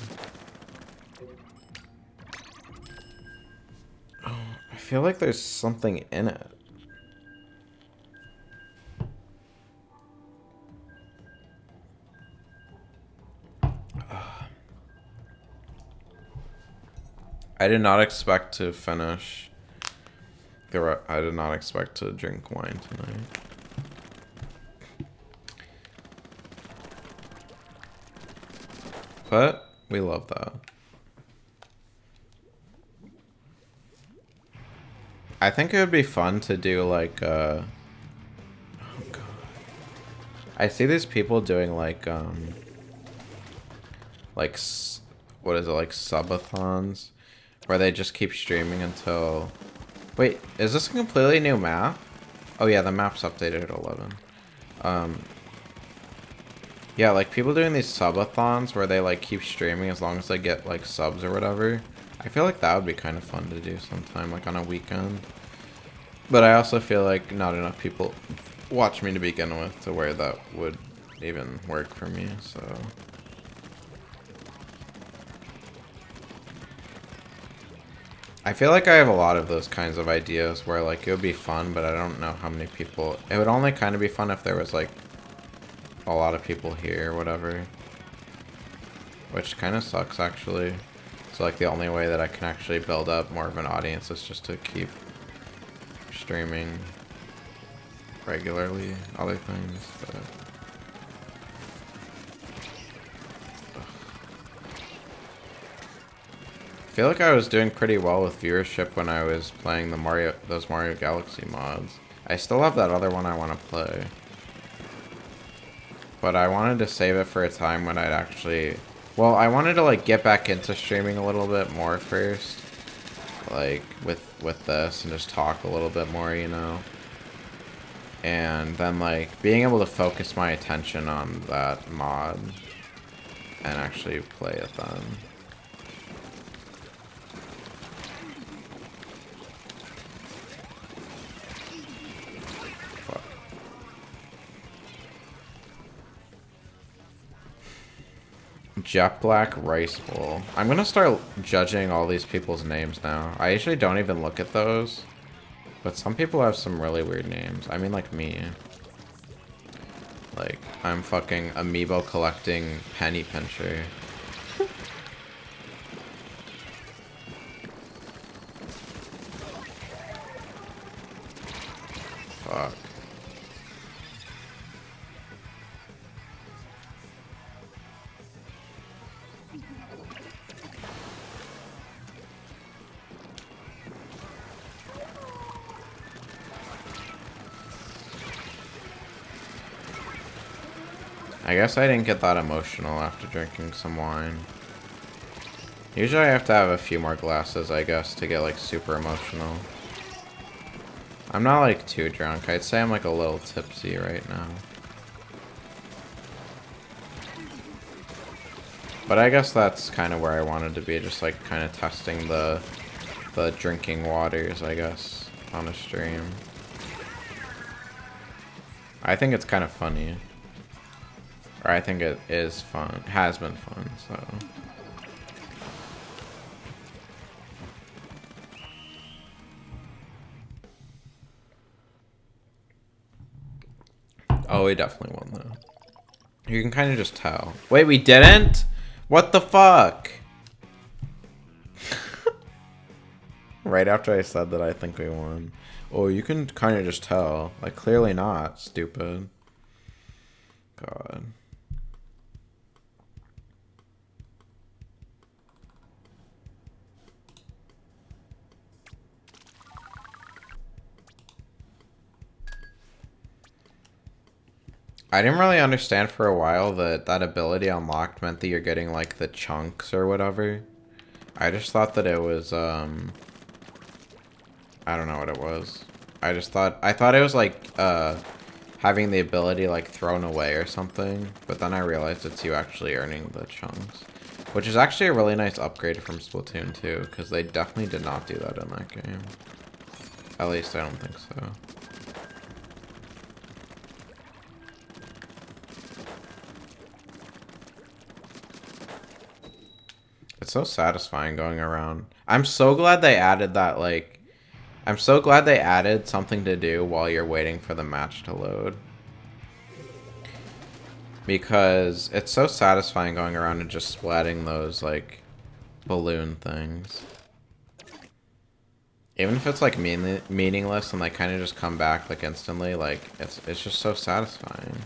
feel like there's something in it. I did not expect to finish. I did not expect to drink wine tonight. But we love that. I think it would be fun to do like oh god. I see these people doing like what is it, like subathons, where they just keep streaming until... Wait, is this a completely new map? Oh yeah, the map's updated at 11. Yeah, like people doing these subathons where they like keep streaming as long as they get like subs or whatever. I feel like that would be kind of fun to do sometime, like on a weekend. But I also feel like not enough people watch me to begin with to where that would even work for me, so... I feel like I have a lot of those kinds of ideas where like it would be fun, but I don't know how many people... It would only kind of be fun if there was like a lot of people here or whatever. Which kind of sucks actually. So like the only way that I can actually build up more of an audience is just to keep streaming regularly, other things, but... I feel like I was doing pretty well with viewership when I was playing those Mario Galaxy mods. I still have that other one I want to play. But I wanted to save it for a time when I'd actually... Well, I wanted to like get back into streaming a little bit more first. Like with this and just talk a little bit more, you know. And then like being able to focus my attention on that mod and actually play it then. Jet Black Rice Bowl. I'm gonna start judging all these people's names now. I usually don't even look at those. But some people have some really weird names. I mean, like me. Like, I'm fucking amiibo collecting penny pincher. Fuck. I guess I didn't get that emotional after drinking some wine. Usually I have to have a few more glasses, I guess, to get like super emotional. I'm not like too drunk. I'd say I'm like a little tipsy right now. But I guess that's kind of where I wanted to be, just like kind of testing the drinking waters, I guess, on a stream. I think it's kind of funny. Or I think it is fun. Has been fun, so. Oh, we definitely won though. You can kind of just tell. Wait, we didn't? What the fuck? Right after I said that I think we won. Oh, you can kind of just tell. Like, clearly not, stupid. God. I didn't really understand for a while that that ability unlocked meant that you're getting like the chunks or whatever. I just thought that it was I don't know what it was. I thought it was like having the ability like thrown away or something, but then I realized it's you actually earning the chunks, which is actually a really nice upgrade from Splatoon 2, because they definitely did not do that in that game. At least I don't think so. It's so satisfying going around. I'm so glad they added that, like, I'm so glad they added something to do while you're waiting for the match to load. Because it's so satisfying going around and just splatting those, like, balloon things. Even if it's, like, meaningless and they kind of just come back, like, instantly, like, it's just so satisfying.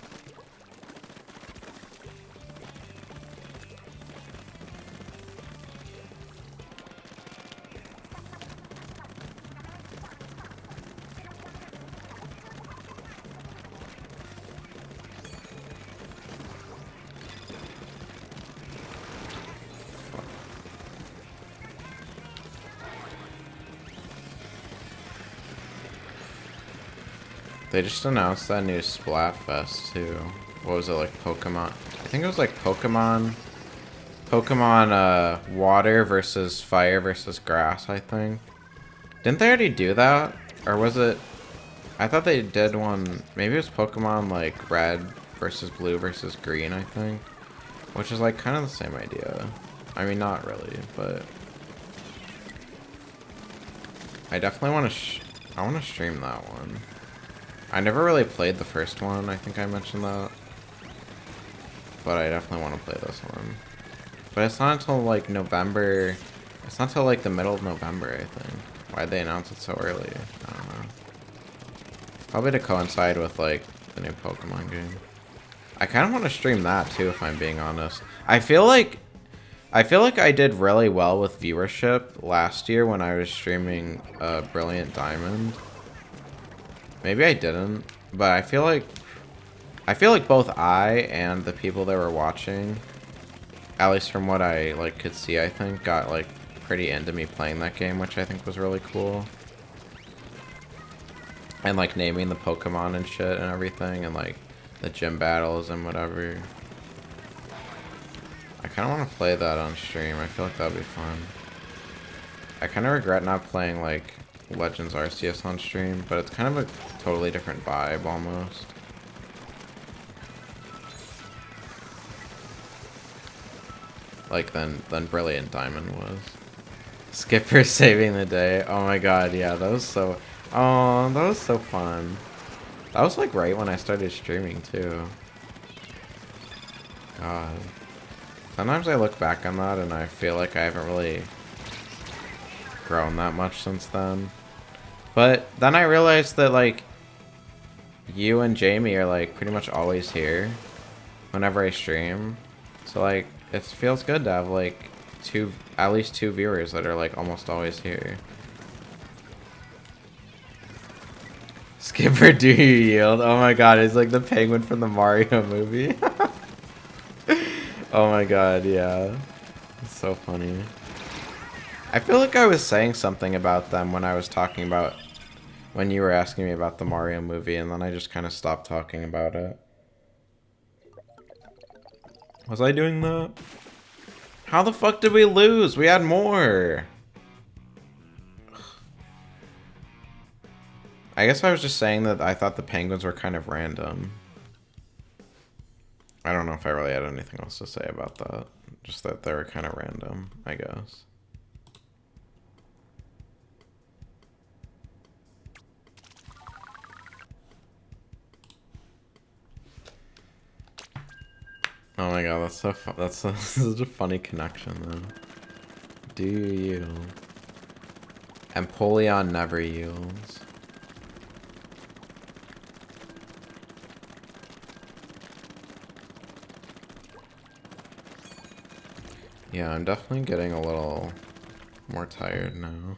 They just announced that new Splatfest too. What was it, like Pokemon? I think it was like Pokemon water versus fire versus grass, I think. Didn't they already do that? Or was it... I thought they did one... Maybe it was Pokemon like red versus blue versus green, I think. Which is like kind of the same idea. I mean, not really, but... I definitely want to... I want to stream that one. I never really played the first one, I think I mentioned that. But I definitely want to play this one. But it's not until like November. It's not until like the middle of November, I think. Why'd they announce it so early? I don't know. Probably to coincide with like the new Pokemon game. I kind of want to stream that too, if I'm being honest. I feel like I did really well with viewership last year when I was streaming Brilliant Diamond. Maybe I didn't, but I feel like both I and the people that were watching, at least from what I like could see, I think got like pretty into me playing that game, which I think was really cool. And like naming the Pokemon and shit and everything, and like the gym battles and whatever. I kind of want to play that on stream. I feel like that would be fun. I kind of regret not playing like Legends Arceus on stream, but it's kind of a totally different vibe almost. Like than Brilliant Diamond was. Skipper saving the day. Oh my god, yeah, that was so... Oh, that was so fun. That was like right when I started streaming too. God. Sometimes I look back on that and I feel like I haven't really grown that much since then. But then I realized that like you and Jamie are like pretty much always here whenever I stream. So like it feels good to have like at least two viewers that are like almost always here. Skipper, do you yield? Oh my god, it's like the penguin from the Mario movie. Oh my god, yeah. It's so funny. I feel like I was saying something about them when I was talking about... When you were asking me about the Mario movie, and then I just kind of stopped talking about it. Was I doing that? How the fuck did we lose? We had more! I guess I was just saying that I thought the penguins were kind of random. I don't know if I really had anything else to say about that. Just that they were kind of random, I guess. Oh my god, that's so fun. That's such a funny connection, though. Do you yield? Empoleon never yields. Yeah, I'm definitely getting a little more tired now.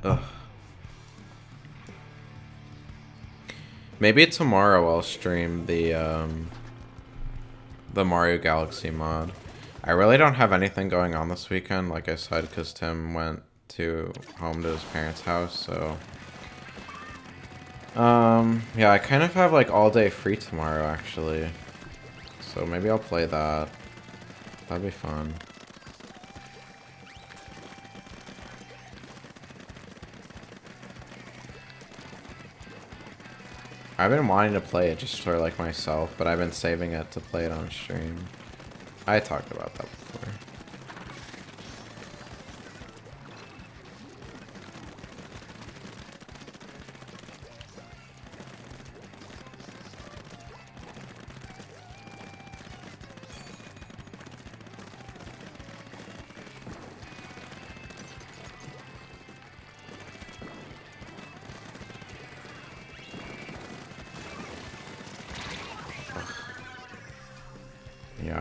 Ugh. Maybe tomorrow I'll stream the Mario Galaxy mod. I really don't have anything going on this weekend, like I said, because Tim went home to his parents' house, so... yeah, I kind of have like all day free tomorrow, actually. So maybe I'll play that. That'd be fun. I've been wanting to play it just for like myself, but I've been saving it to play it on stream. I talked about that before.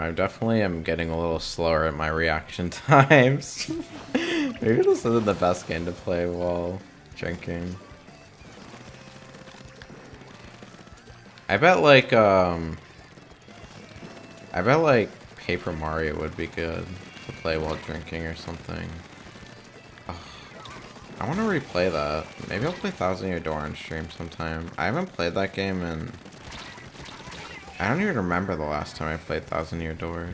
I definitely am getting a little slower at my reaction times. Maybe this isn't the best game to play while drinking. I bet like Paper Mario would be good to play while drinking or something. Ugh. I want to replay that. Maybe I'll play Thousand Year Door on stream sometime. I haven't played that game in... I don't even remember the last time I played Thousand Year Door.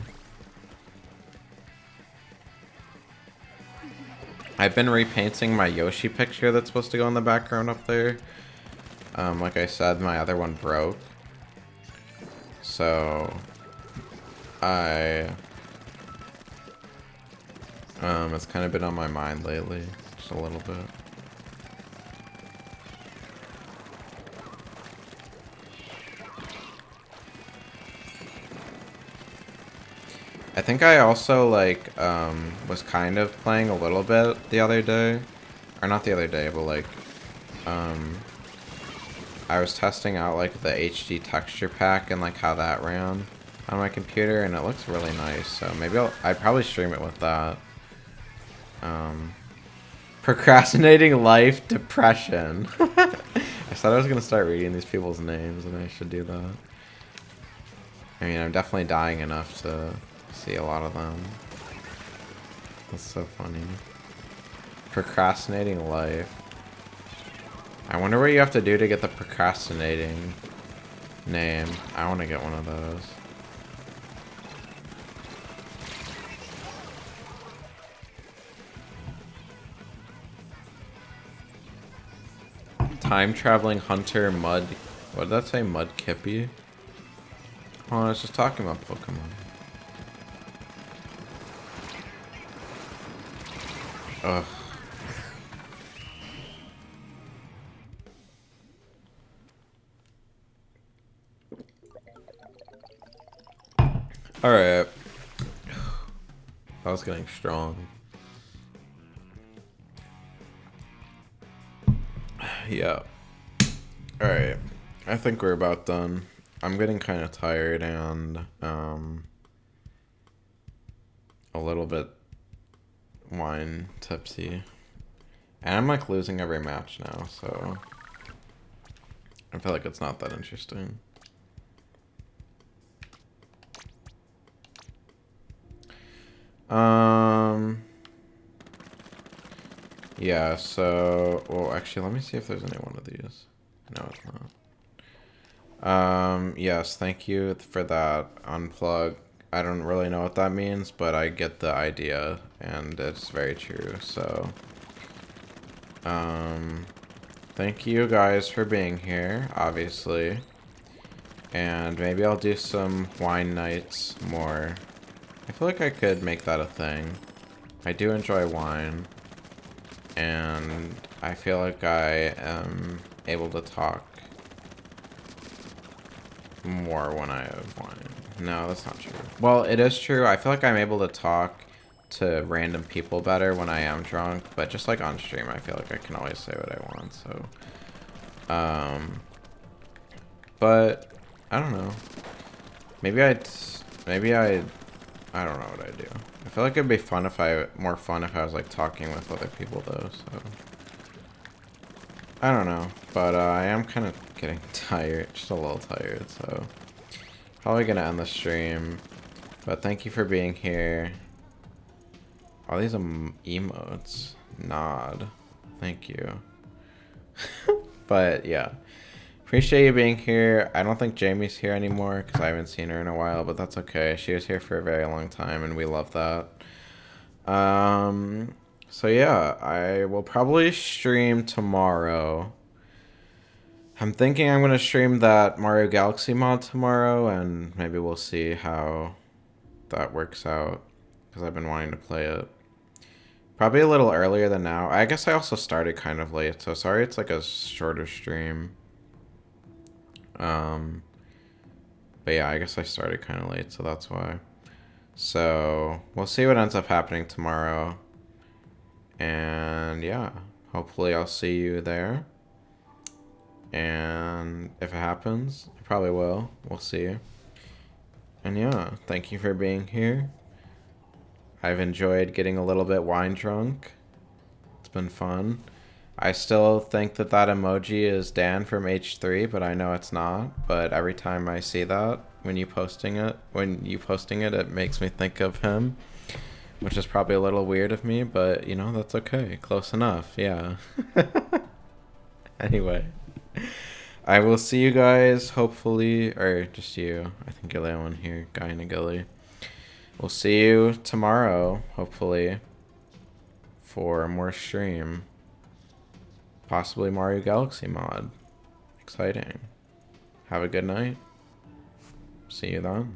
I've been repainting my Yoshi picture that's supposed to go in the background up there. Like I said, my other one broke. So... it's kind of been on my mind lately. Just a little bit. I think I also, like, was kind of playing a little bit the other day. Or not the other day, but, like, I was testing out, like, the HD texture pack and, like, how that ran on my computer, and it looks really nice. So maybe I'd probably stream it with that. Procrastinating life, depression. I said I was going to start reading these people's names, and I should do that. I mean, I'm definitely dying enough to see a lot of them. That's so funny. Procrastinating life. I wonder what you have to do to get the procrastinating name. I want to get one of those. Time traveling hunter mud. What did that say? Mud Kippy? Oh, I was just talking about Pokemon. Ugh. Alright. That was getting strong. Yeah. Alright. I think we're about done. I'm getting kind of tired and, a little bit wine tipsy. And I'm, like, losing every match now, so... I feel like it's not that interesting. Yeah, so... Well, actually, let me see if there's any one of these. No, it's not. Yes, thank you for that unplug. I don't really know what that means, but I get the idea, and it's very true, so... Thank you guys for being here, obviously. And maybe I'll do some wine nights more. I feel like I could make that a thing. I do enjoy wine. And I feel like I am able to talk more when I have wine. No, that's not true. Well, it is true. I feel like I'm able to talk to random people better when I am drunk, but just like on stream, I feel like I can always say what I want, so. But I don't know. Maybe I don't know what I'd do. I feel like it'd be more fun if I was like talking with other people though, so. I don't know, but I am kind of getting tired, just a little tired, so. Probably gonna end the stream, but thank you for being here. All these emotes. Nod. Thank you. But yeah. Appreciate you being here. I don't think Jamie's here anymore because I haven't seen her in a while, but that's okay. She was here for a very long time and we love that. So yeah, I will probably stream tomorrow. I'm thinking I'm going to stream that Mario Galaxy mod tomorrow, and maybe we'll see how that works out because I've been wanting to play it. Probably a little earlier than now. I guess I also started kind of late, so sorry it's like a shorter stream. But yeah, I guess I started kind of late, so that's why. So, we'll see what ends up happening tomorrow. And yeah, hopefully I'll see you there. And if it happens, I probably will. We'll see. And yeah, thank you for being here. I've enjoyed getting a little bit wine drunk. It's been fun. I still think that that emoji is Dan from H3, but I know it's not. But every time I see that, when you posting it, it makes me think of him, which is probably a little weird of me, but you know, that's okay. Close enough, yeah. Anyway, I will see you guys, hopefully, or just you. I think you're the only one here, Guy and a Gilly. We'll see you tomorrow, hopefully, for more stream. Possibly Mario Galaxy mod. Exciting. Have a good night. See you then.